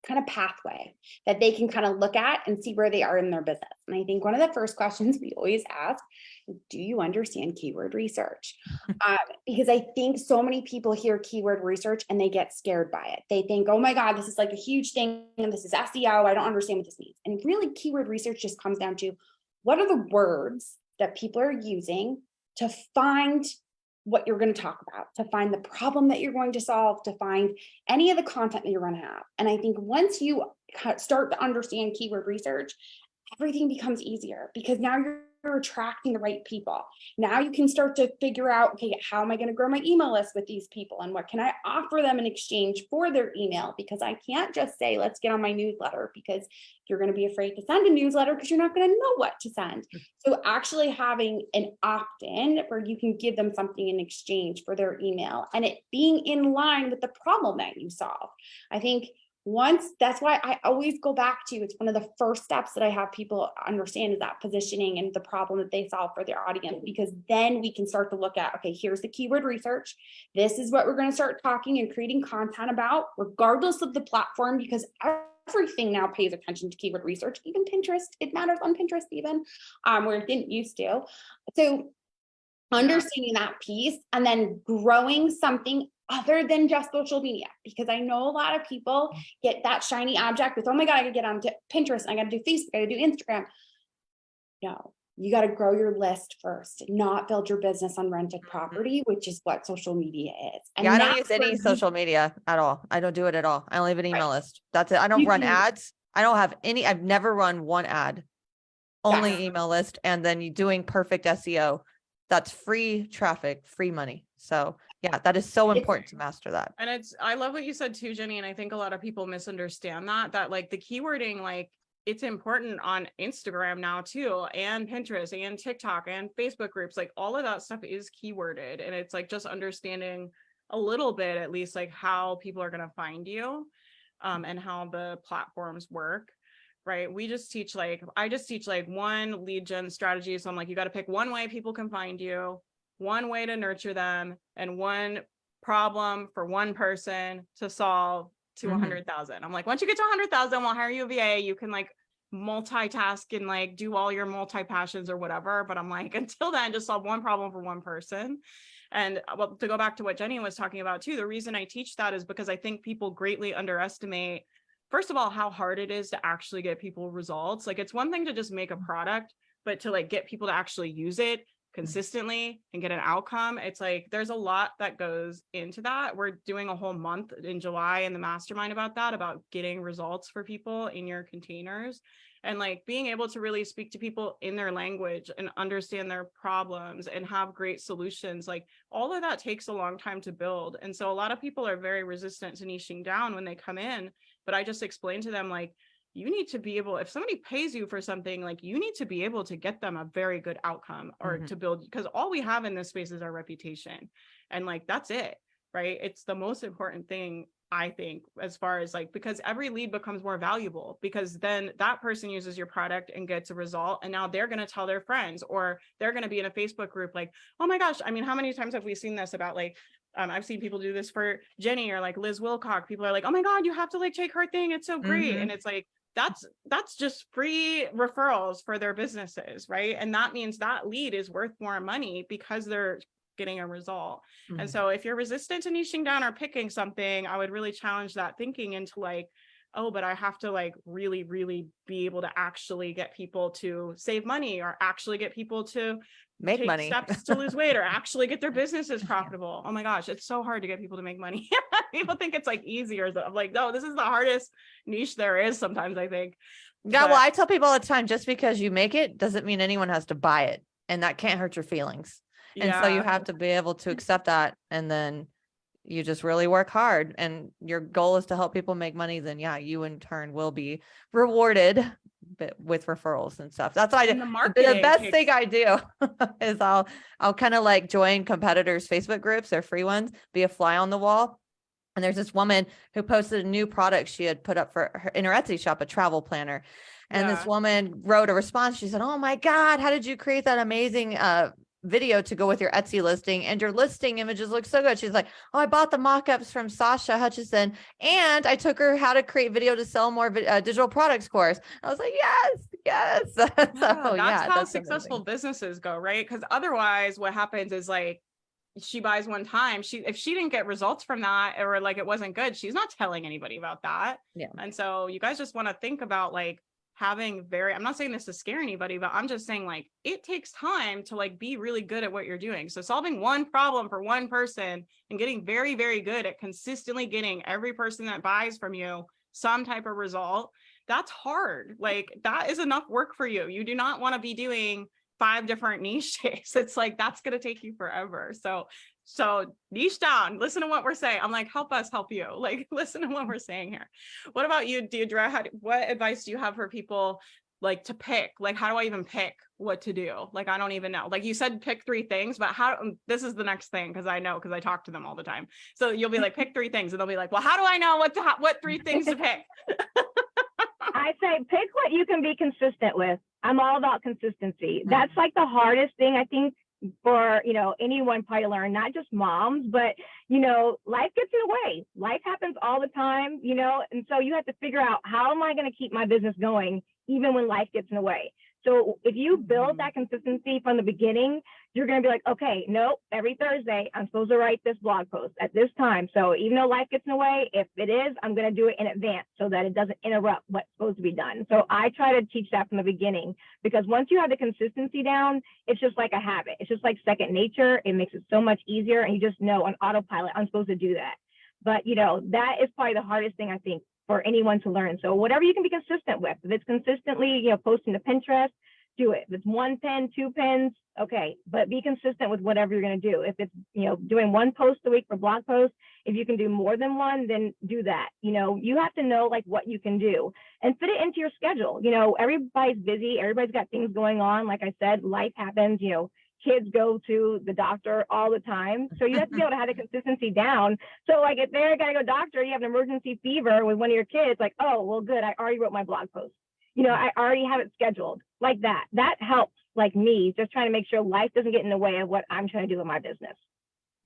kind of pathway that they can kind of look at and see where they are in their business. And I think one of the first questions we always ask is, do you understand keyword research? Because I think so many people hear keyword research and they get scared by it. They think, oh my God, this is like a huge thing. And this is SEO. I don't understand what this means. And really keyword research just comes down to, what are the words that people are using to find what you're going to talk about, to find the problem that you're going to solve, to find any of the content that you're going to have. And I think once you start to understand keyword research, everything becomes easier, because now you're attracting the right people. Now you can start to figure out, okay, how am I going to grow my email list with these people? And what can I offer them in exchange for their email? Because I can't just say, let's get on my newsletter, because you're going to be afraid to send a newsletter because you're not going to know what to send. So actually having an opt-in where you can give them something in exchange for their email, and it being in line with the problem that you solve. I think that's why I always go back to, it's one of the first steps that I have people understand, is that positioning and the problem that they solve for their audience, because then we can start to look at, okay, here's the keyword research. This is what we're going to start talking and creating content about, regardless of the platform, because everything now pays attention to keyword research, even Pinterest. It matters on Pinterest even, where it didn't used to. So understanding that piece and then growing something other than just social media, because I know a lot of people get that shiny object with, oh my God, I gotta get on Pinterest, I gotta do Facebook, I gotta do Instagram. No, you got to grow your list first, not build your business on rented property, which is what social media is. And I don't use any social media at all. I don't do it at all. I only have an email list. That's it. I don't run ads. I don't have any. I've never run one ad, only email list. And then you doing perfect SEO. That's free traffic, free money. So yeah, that is so important to master that. And I love what you said too, Jenny. And I think a lot of people misunderstand that like the keywording, like it's important on Instagram now too, and Pinterest and TikTok and Facebook groups, like all of that stuff is keyworded. And it's like just understanding a little bit, at least like how people are going to find you, and how the platforms work. Right. I just teach like one lead gen strategy. So I'm like, you got to pick one way people can find you, one way to nurture them, and one problem for one person to solve to 100,000. I'm like, once you get to 100,000, we'll hire you a VA. You can like multitask and like do all your multi passions or whatever. But I'm like, until then, just solve one problem for one person. And well, to go back to what Jenny was talking about too, the reason I teach that is because I think people greatly underestimate, first of all, how hard it is to actually get people results. Like it's one thing to just make a product, but to like get people to actually use it consistently and get an outcome, it's like there's a lot that goes into that. We're doing a whole month in July in the mastermind about getting results for people in your containers, and like being able to really speak to people in their language and understand their problems and have great solutions. Like all of that takes a long time to build. And so a lot of people are very resistant to niching down when they come in, but I just explain to them, like, you need to be able, if somebody pays you for something, like you need to be able to get them a very good outcome or to build, because all we have in this space is our reputation. And like, that's it, right? It's the most important thing, I think, as far as like, because every lead becomes more valuable, because then that person uses your product and gets a result. And now they're going to tell their friends, or they're going to be in a Facebook group like, oh my gosh, I mean, how many times have we seen this about like, I've seen people do this for Jenny or like Liz Wilcock. People are like, oh my God, you have to like take her thing. It's so great. And it's like, that's just free referrals for their businesses, right? And that means that lead is worth more money because they're getting a result. And so if you're resistant to niching down or picking something, I would really challenge that thinking into like, oh, but I have to like really, really be able to actually get people to save money, or actually get people to Make take money. steps to lose weight, or actually get their businesses profitable. Oh my gosh, it's so hard to get people to make money. People think it's like easier. I'm like, no, this is the hardest niche there is sometimes, I think. Yeah, well, I tell people all the time, just because you make it doesn't mean anyone has to buy it, and that can't hurt your feelings. And so you have to be able to accept that, and then you just really work hard, and your goal is to help people make money. Then yeah, you in turn will be rewarded with referrals and stuff. That's what I do. The best thing I do is I'll kind of like join competitors' Facebook groups, their free ones, be a fly on the wall. And there's this woman who posted a new product she had put up for her in her Etsy shop, a travel planner. And this woman wrote a response. She said, oh my God, how did you create that amazing video to go with your Etsy listing? And your listing images look so good. She's like, oh, I bought the mock-ups from Sasha Hutchison, and I took her how to create video to sell more digital products course. I was like, yes. That's how successful businesses go, right? Because otherwise what happens is like, she buys one time, if she didn't get results from that, or like it wasn't good, she's not telling anybody about that. And so you guys just want to think about like having I'm not saying this to scare anybody, but I'm just saying like it takes time to like be really good at what you're doing. So solving one problem for one person and getting very, very good at consistently getting every person that buys from you some type of result, that's hard. Like that is enough work for you. You do not want to be doing 5 different niches. It's like, that's going to take you forever. So niche down, listen to what we're saying. I'm like, help us help you. Like, listen to what we're saying here. What about you, Deidre? What advice do you have for people like to pick? Like, how do I even pick what to do? Like, I don't even know. Like you said, pick 3 things, but this is the next thing. Cause I know, cause I talk to them all the time. So you'll be like, pick 3 things. And they'll be like, well, how do I know what 3 things to pick? I say, pick what you can be consistent with. I'm all about consistency. That's like the hardest thing, I think, for, anyone probably learn, not just moms, but, life gets in the way. Life happens all the time, and so you have to figure out, how am I going to keep my business going even when life gets in the way? So if you build that consistency from the beginning, you're going to be like, okay, nope, every Thursday, I'm supposed to write this blog post at this time. So even though life gets in the way, if it is, I'm going to do it in advance so that it doesn't interrupt what's supposed to be done. So I try to teach that from the beginning, because once you have the consistency down, it's just like a habit. It's just like second nature. It makes it so much easier. And you just know on autopilot, I'm supposed to do that. But, that is probably the hardest thing, I think, for anyone to learn. So whatever you can be consistent with, if it's consistently, posting to Pinterest, do it. If it's 1 pin, 2 pins, okay, but be consistent with whatever you're going to do. If it's, doing 1 post a week for blog posts, if you can do more than 1, then do that. You have to know like what you can do and fit it into your schedule. Everybody's busy. Everybody's got things going on. Like I said, life happens, kids go to the doctor all the time. So you have to be able to have the consistency down. So like if they're gotta go doctor, you have an emergency fever with one of your kids, like, oh, well, good. I already wrote my blog post. I already have it scheduled like that. That helps like me just trying to make sure life doesn't get in the way of what I'm trying to do with my business.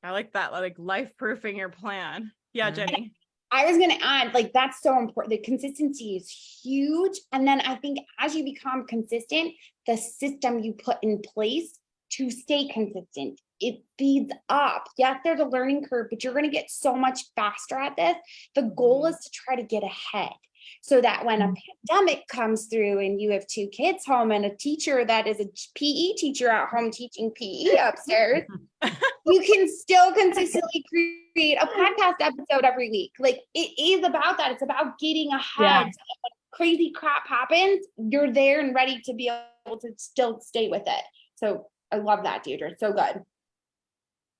I like that. Like life-proofing your plan. Yeah, Jenny. I was going to add, like, that's so important. The consistency is huge. And then I think as you become consistent, the system you put in place to stay consistent, it feeds up. Yes, there's a learning curve, but you're going to get so much faster at this. The goal is to try to get ahead so that when a pandemic comes through and you have 2 kids home and a teacher that is a PE teacher at home teaching PE upstairs, you can still consistently create a podcast episode every week. Like, it is about that. It's about getting ahead. So when crazy crap happens, you're there and ready to be able to still stay with it. So I love that, Deidre. So good.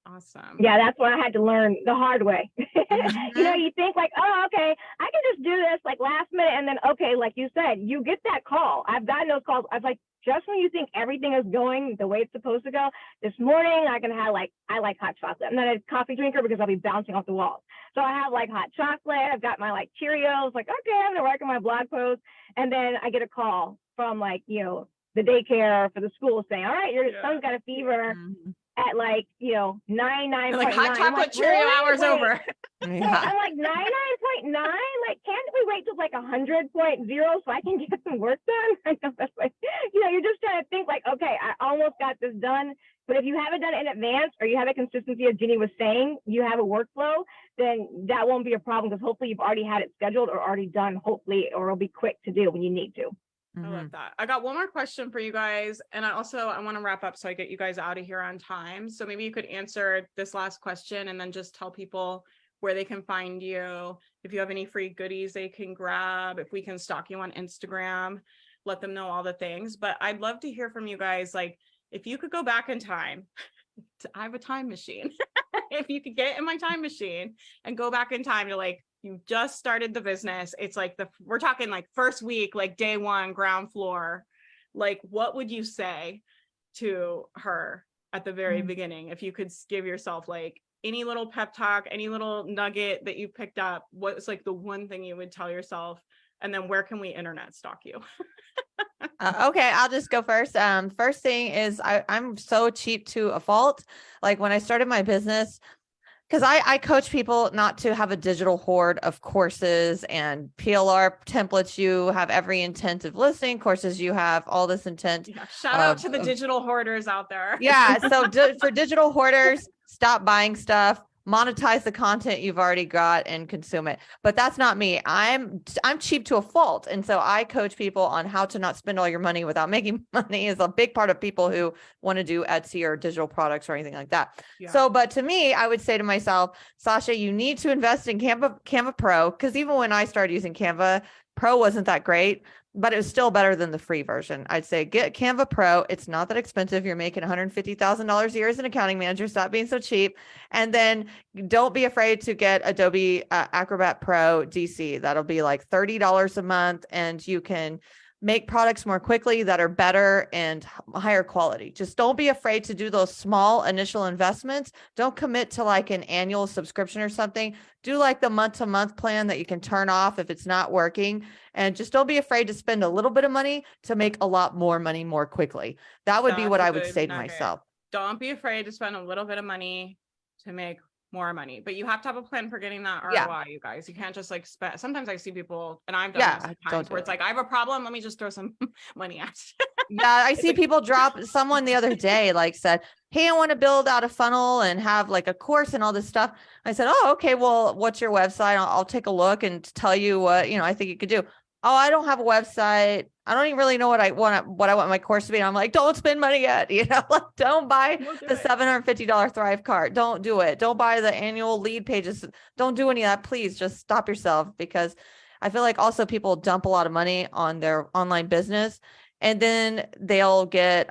Awesome. Yeah, that's what I had to learn the hard way. Mhm. You know, you think like, oh, okay, I can just do this like last minute. And then, okay, like you said, you get that call. I've gotten those calls. I was like, just when you think everything is going the way it's supposed to go, this morning I can have like, I like hot chocolate. I'm not a coffee drinker because I'll be bouncing off the walls. So I have like hot chocolate. I've got my like Cheerios, like, okay, I'm going to work on my blog post. And then I get a call from like, you know, the daycare for the school saying, all right, your son's got a fever Mhm. at like, you know, 99.9. Like hot I'm chocolate like, Cheerio really? hours Wait. over. Yeah. I'm like 99.9. Like, can't we wait till like 100.0 so I can get some work done? I know that's like, you know, you're just trying to think like, okay, I almost got this done. But if you haven't done it in advance, or you have a consistency, as Ginny was saying, you have a workflow, then that won't be a problem, because hopefully you've already had it scheduled or already done, hopefully, or it'll be quick to do when you need to. I love Mhm. that. I got one more question for you guys. And I want to wrap up so I get you guys out of here on time. So maybe you could answer this last question and then just tell people where they can find you. If you have any free goodies they can grab, if we can stalk you on Instagram, let them know all the things. But I'd love to hear from you guys. Like, if you could go back in time, I have a time machine. If you could get in my time machine and go back in time to like, you just started the business. It's like we're talking like first week, like day one, ground floor. Like, what would you say to her at the very beginning? If you could give yourself like any little pep talk, any little nugget that you picked up, what's like the one thing you would tell yourself? And then where can we internet stalk you? Okay, I'll just go first. First thing is I'm so cheap to a fault. Like when I started my business, because I coach people not to have a digital hoard of courses and PLR templates. You have every intent of listening courses. You have all this intent. Yeah, shout out to the digital hoarders out there. Yeah. So for digital hoarders, stop buying stuff, monetize the content you've already got and consume it. But that's not me. I'm cheap to a fault. And so I coach people on how to not spend all your money without making money is a big part of people who want to do Etsy or digital products or anything like that. Yeah. So, but to me, I would say to myself, Sasha, you need to invest in Canva Pro. Cause even when I started using Canva, Pro wasn't that great, but it was still better than the free version. I'd say get Canva Pro. It's not that expensive. You're making $150,000 a year as an accounting manager. Stop being so cheap. And then don't be afraid to get Adobe Acrobat Pro DC. That'll be like $30 a month, and you can make products more quickly that are better and higher quality. Just don't be afraid to do those small initial investments. Don't commit to like an annual subscription or something. Do like the month-to-month plan that you can turn off if it's not working. And just don't be afraid to spend a little bit of money to make a lot more money more quickly. That would be That's what a I would good say to nugget. myself. Don't be afraid to spend a little bit of money to make more money, but you have to have a plan for getting that ROI, Yeah. you guys. You can't just like spend. Sometimes I see people, and I've done Yeah, this at don't times do where it's it. like, I have a problem, let me just throw some money at it. Yeah, I It's see like- people drop. Someone the other day like said, hey, I want to build out a funnel and have like a course and all this stuff. I said, oh, okay, well, what's your website? I'll take a look and tell you what, I think you could do. Oh, I don't have a website. I don't even really know what I want my course to be. And I'm like, don't spend money yet. Like don't buy Don't do the it. $750 Thrive cart. Don't do it. Don't buy the annual lead pages. Don't do any of that. Please just stop yourself, because I feel like also people dump a lot of money on their online business, and then they'll get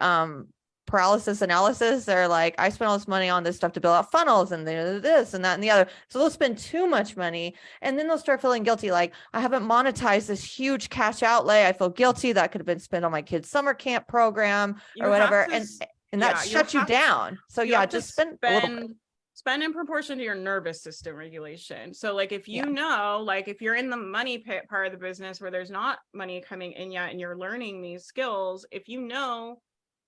paralysis analysis. They're like, I spent all this money on this stuff to build out funnels and this and that and the other. So they'll spend too much money, and then they'll start feeling guilty. Like, I haven't monetized this huge cash outlay. I feel guilty. That could have been spent on my kid's summer camp program You or have whatever. to And that yeah, shuts you have- down. So you yeah, have to just spend a little bit. spend in proportion to your nervous system regulation. So like if you Yeah. know, like if you're in the money pit part of the business where there's not money coming in yet and you're learning these skills, if you know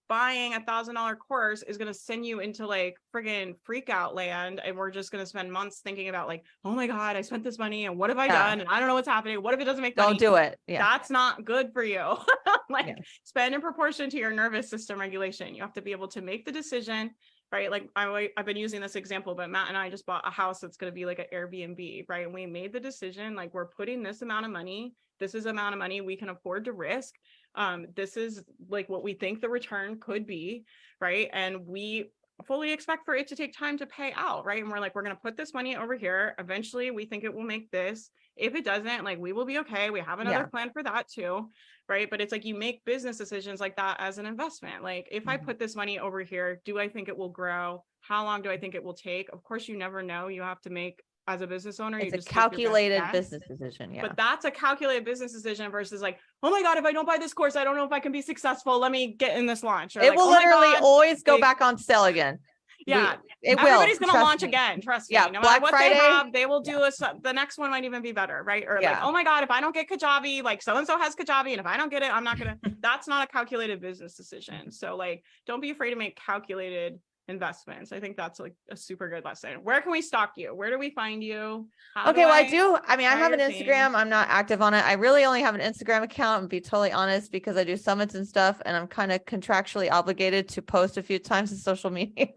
buying $1,000 course is going to send you into like friggin' freak out land, and we're just going to spend months thinking about like, oh my God, I spent this money and what have I Yeah. done? And I don't know what's happening. What if it doesn't make money? Don't do it. Yeah. That's not good for you. Like Yeah. spend in proportion to your nervous system regulation. You have to be able to make the decision, right? Like I've been using this example, but Matt and I just bought a house that's going to be like an Airbnb, right? And we made the decision, like we're putting this amount of money. This is the amount of money we can afford to risk. This is like what we think the return could be, right? And we fully expect for it to take time to pay out, right? And we're like, we're going to put this money over here. Eventually, we think it will make this. If it doesn't, like we will be okay. We have another plan for that too, right? But it's like you make business decisions like that as an investment. Like if I put this money over here, do I think it will grow? how long do I think it will take? Of course, you never know. You have to make, as a business owner, you It's a just take your best calculated guess. business decision. Yeah. But that's a calculated business decision versus like, oh my God, if I don't buy this course, I don't know if I can be successful. Let me get in this launch. Or It like, will oh my literally God, always go like, back on sale again. yeah. It will. Everybody's going to Trust launch me. again. Trust Yeah, me. No Black matter what Friday. they have, they will do the next one might even be better. Right. Or like, Yeah. oh my God, if I don't get Kajabi, like so-and-so has Kajabi. And if I don't get it, I'm not going to, that's not a calculated business decision. So like, don't be afraid to make calculated investments. I think that's like a super good lesson. Where can we stalk you? Where do we find you? How Okay, do well, I mean, I buy have an your Instagram. things? I'm not active on it. I really only have an Instagram account, and be totally honest, because I do summits and stuff, and I'm kind of contractually obligated to post a few times in social media.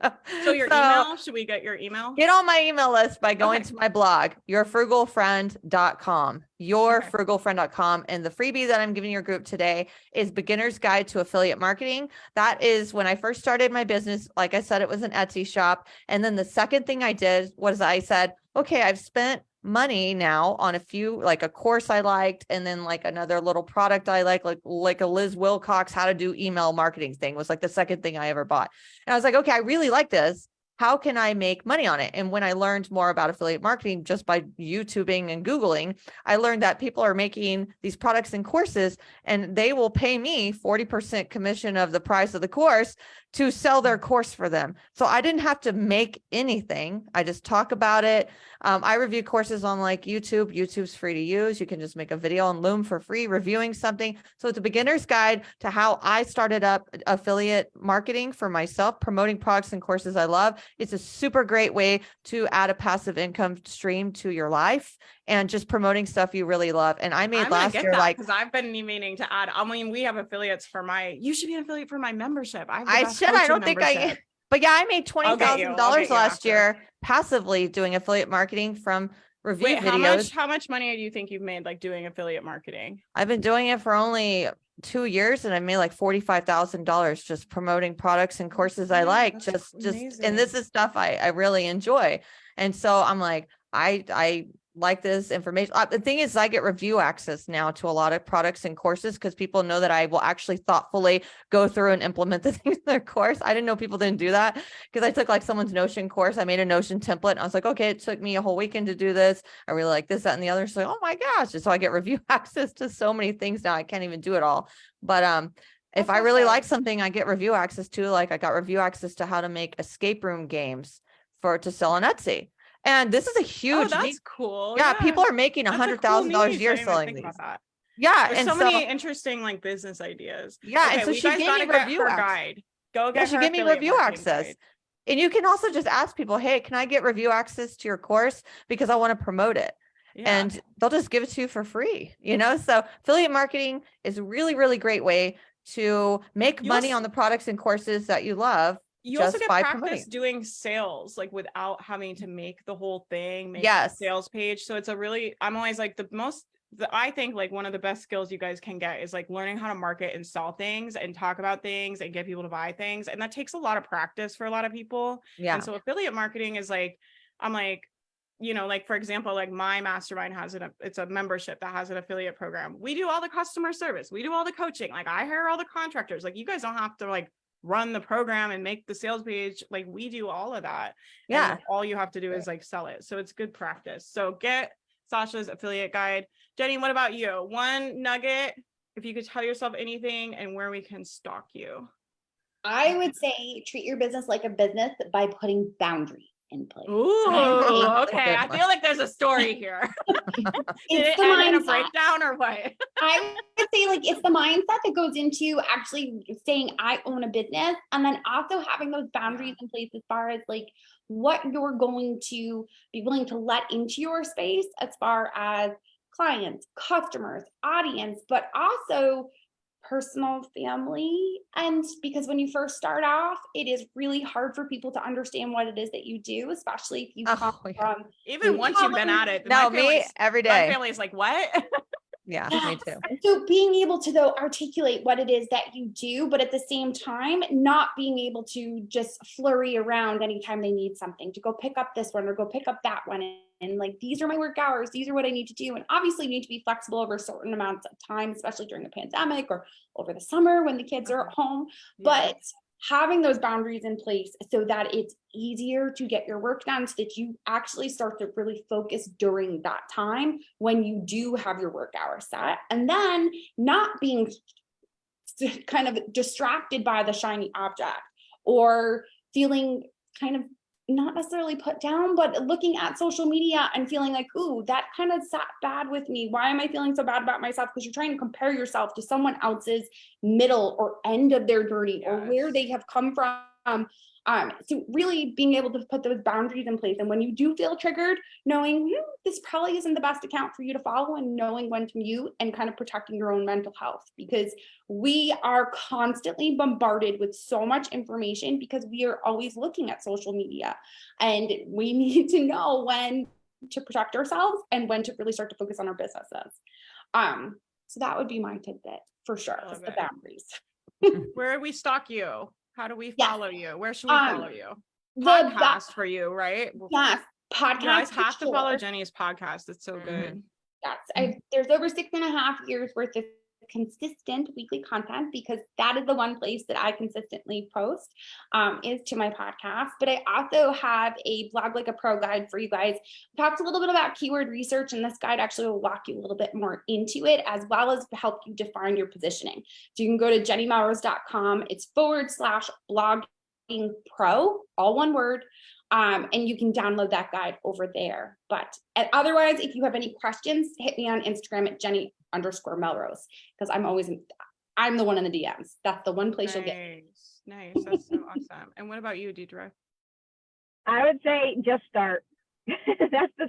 So your email, should we get your email? Get on my email list by going Okay. to my blog, yourfrugalfriend.com, yourfrugalfriend.com. And the freebie that I'm giving your group today is Beginner's Guide to Affiliate Marketing. That is when I first started my business. Like I said, it was an Etsy shop. And then the second thing I did was I said, okay, I've spent money now on a few, like a course I liked, and then like another little product I like a Liz Wilcox how to do email marketing thing was like the second thing I ever bought. And I was like, okay, I really like this. How can I make money on it? And when I learned more about affiliate marketing just by YouTubing and Googling, I learned that people are making these products and courses, and they will pay me 40% commission of the price of the course to sell their course for them. So I didn't have to make anything. I just talk about it. I review courses on like YouTube. YouTube's free to use. You can just make a video on Loom for free, reviewing something. So it's a beginner's guide to how I started up affiliate marketing for myself, promoting products and courses I love. It's a super great way to add a passive income stream to your life and just promoting stuff you really love. And I made last year like, because I've been meaning to add. I mean, we have affiliates for you should be an affiliate for my membership. I don't think I, but yeah, I made $20,000 last year passively doing affiliate marketing from review videos. How much money do you think you've made like doing affiliate marketing? I've been doing it for only 2 years, and I made like $45,000 just promoting products and courses I like. Just, and this is stuff I really enjoy. And so I'm like, I like this information. The thing is, I get review access now to a lot of products and courses because people know that I will actually thoughtfully go through and implement the things in their course. I didn't know people didn't do that because I took like someone's Notion course. I made a Notion template and I was like, okay, it took me a whole weekend to do this. I really like this, that, and the other. So, oh my gosh. And so I get review access to so many things now. I can't even do it all. But if I really like something, I get review access to, like I got review access to how to make escape room games to sell on Etsy. And this is a huge, that's cool. Yeah, people are making $100,000 a year selling these. Yeah, there's and so many interesting like business ideas. Yeah, okay, and so she gave me review guide. Go get she gave me review access. Guide. And you can also just ask people, hey, can I get review access to your course because I want to promote it? Yeah. And they'll just give it to you for free, So affiliate marketing is a really, really great way to make money on the products and courses that you love. You also get practice doing sales, like without having to make the whole thing, make a sales page. So it's I'm always like I think like one of the best skills you guys can get is like learning how to market and sell things and talk about things and get people to buy things. And that takes a lot of practice for a lot of people. Yeah. And so affiliate marketing is like, I'm like, like for example, like my mastermind it's a membership that has an affiliate program. We do all the customer service. We do all the coaching. Like I hire all the contractors. Like you guys don't have to like run the program and make the sales page. Like we do all of that. Yeah. And all you have to do is like sell it. So it's good practice. So get Sasha's affiliate guide. Jenny, what about you? One nugget, if you could tell yourself anything and where we can stalk you. I would say treat your business like a business by putting boundaries in place. Ooh, okay. I feel like there's a story here. It's the mindset. A breakdown or what? I would say like it's the mindset that goes into actually saying I own a business, and then also having those boundaries in place as far as like what you're going to be willing to let into your space as far as clients, customers, audience, but also personal, family. And because when you first start off, it is really hard for people to understand what it is that you do, especially if you come from even once you've been at it. No, me every day. My family's like, what? Yeah, me too. So being able to though articulate what it is that you do, but at the same time, not being able to just flurry around anytime they need something, to go pick up this one or go pick up that one. And like, these are my work hours. These are what I need to do. And obviously you need to be flexible over certain amounts of time, especially during the pandemic or over the summer when the kids are at home. But having those boundaries in place so that it's easier to get your work done, so that you actually start to really focus during that time when you do have your work hours set, and then not being kind of distracted by the shiny object or feeling kind of not necessarily put down, but looking at social media and feeling like, ooh, that kind of sat bad with me. Why am I feeling so bad about myself? Because you're trying to compare yourself to someone else's middle or end of their journey, or where they have come from. So really being able to put those boundaries in place. And when you do feel triggered, knowing this probably isn't the best account for you to follow, and knowing when to mute, and kind of protecting your own mental health, because we are constantly bombarded with so much information because we are always looking at social media, and we need to know when to protect ourselves and when to really start to focus on our businesses. So that would be my tidbit for sure. Just the boundaries. Where do we stalk you? How do we follow you? Where should we follow you? The Podcast for you, right? Yes, podcast. You guys have to follow Jenny's podcast. It's so good. Yes, there's over 6.5 years worth of consistent weekly content, because that is the one place that I consistently post, is to my podcast. But I also have a blog like a pro guide for you guys. We talked a little bit about keyword research, and this guide actually will walk you a little bit more into it, as well as help you define your positioning. So you can go to jennymelrose.com. It's /blogging pro, all one word. And you can download that guide over there. But otherwise, if you have any questions, hit me on Instagram at Jenny_Melrose, because I'm the one in the DMs. That's the one place you'll get. Nice. That's so awesome. And what about you, Deidre? I would say just start. That's the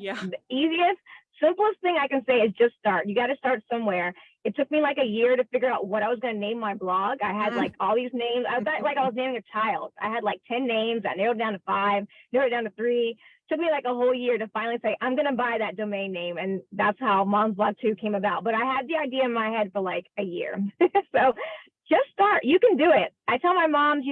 easiest, simplest thing I can say is just start. You got to start somewhere. It took me like a year to figure out what I was going to name my blog. I had like all these names. I felt like I was naming a child. I had like 10 names. I narrowed down to 5, narrowed down to 3. Took me like a whole year to finally say, I'm going to buy that domain name. And that's how Mom's Blog 2 came about. But I had the idea in my head for like a year. So just start. You can do it. I tell my moms,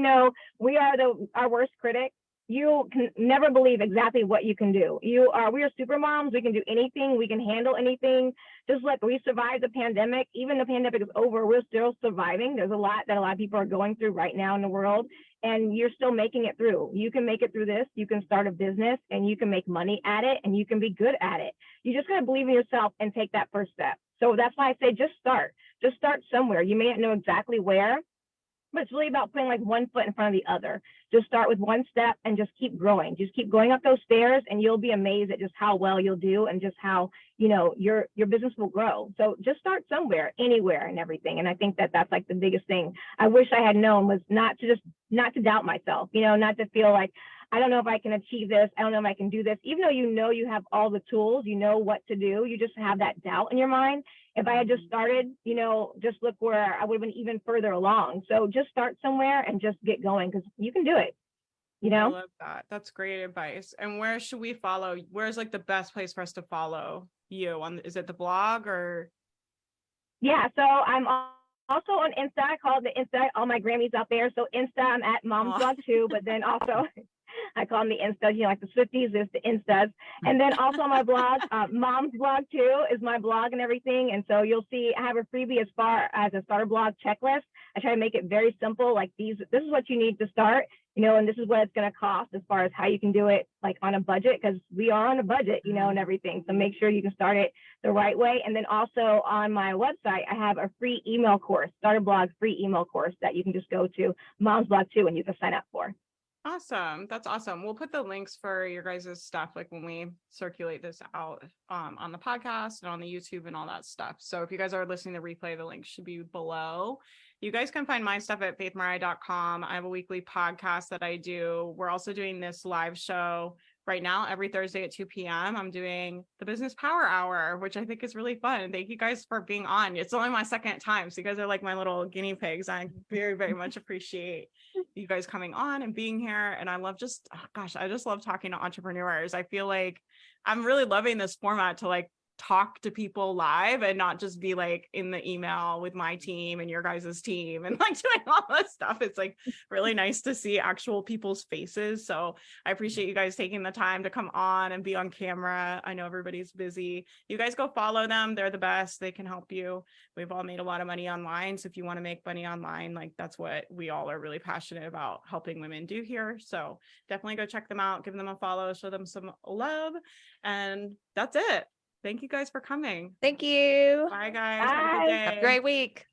we are our worst critic. You can never believe exactly what you can do. We are super moms. We can do anything. We can handle anything. Just like we survived the pandemic. Even the pandemic is over, we're still surviving. There's a lot of people are going through right now in the world, and you're still making it through. You can make it through this. You can start a business, and you can make money at it, and you can be good at it. You just got to believe in yourself and take that first step. So that's why I say just start. Just start somewhere. You may not know exactly where, but it's really about putting like one foot in front of the other. Just start with one step and just keep growing. Just keep going up those stairs, and you'll be amazed at just how well you'll do, and just how, your business will grow. So just start somewhere, anywhere, and everything. And I think that that's like the biggest thing I wish I had known, was not to doubt myself, not to feel like, I don't know if I can achieve this. I don't know if I can do this. Even though you have all the tools, what to do, you just have that doubt in your mind. If I had just started, just look where I would have been even further along. So just start somewhere and just get going, because you can do it. I love that. That's great advice. And where should we follow? Where's like the best place for us to follow you on? Is it the blog or? Yeah. So I'm also on Insta. I call it the Insta. All my Grammys out there. So Insta, I'm at Mom's Blog 2, but then also I call them the Instas, like the Swifties is the Instas. And then also my blog, Mom's Blog 2 is my blog and everything. And so you'll see I have a freebie as far as a starter blog checklist. I try to make it very simple, like this is what you need to start, and this is what it's going to cost as far as how you can do it like on a budget, because we are on a budget, and everything. So make sure you can start it the right way. And then also on my website, I have a free email course, starter blog free email course that you can just go to Mom's Blog 2 and you can sign up for. Awesome. That's awesome. We'll put the links for your guys' stuff, like when we circulate this out on the podcast and on the YouTube and all that stuff. So if you guys are listening to replay, the link should be below. You guys can find my stuff at faithmariah.com. I have a weekly podcast that I do. We're also doing this live show right now every Thursday at 2 p.m. I'm doing the Business Power Hour, which I think is really fun. And thank you guys for being on. It's only my second time, so you guys are like my little guinea pigs. I very, very much appreciate you guys coming on and being here. And I love I just love talking to entrepreneurs. I feel like I'm really loving this format to like talk to people live and not just be like in the email with my team and your guys' team and like doing all this stuff. It's like really nice to see actual people's faces. So I appreciate you guys taking the time to come on and be on camera. I know everybody's busy. You guys go follow them. They're the best. They can help you. We've all made a lot of money online. So if you want to make money online, like that's what we all are really passionate about helping women do here. So definitely go check them out, give them a follow, show them some love. And that's it. Thank you guys for coming. Thank you. Bye guys. Have a good Bye. day. Have a great week.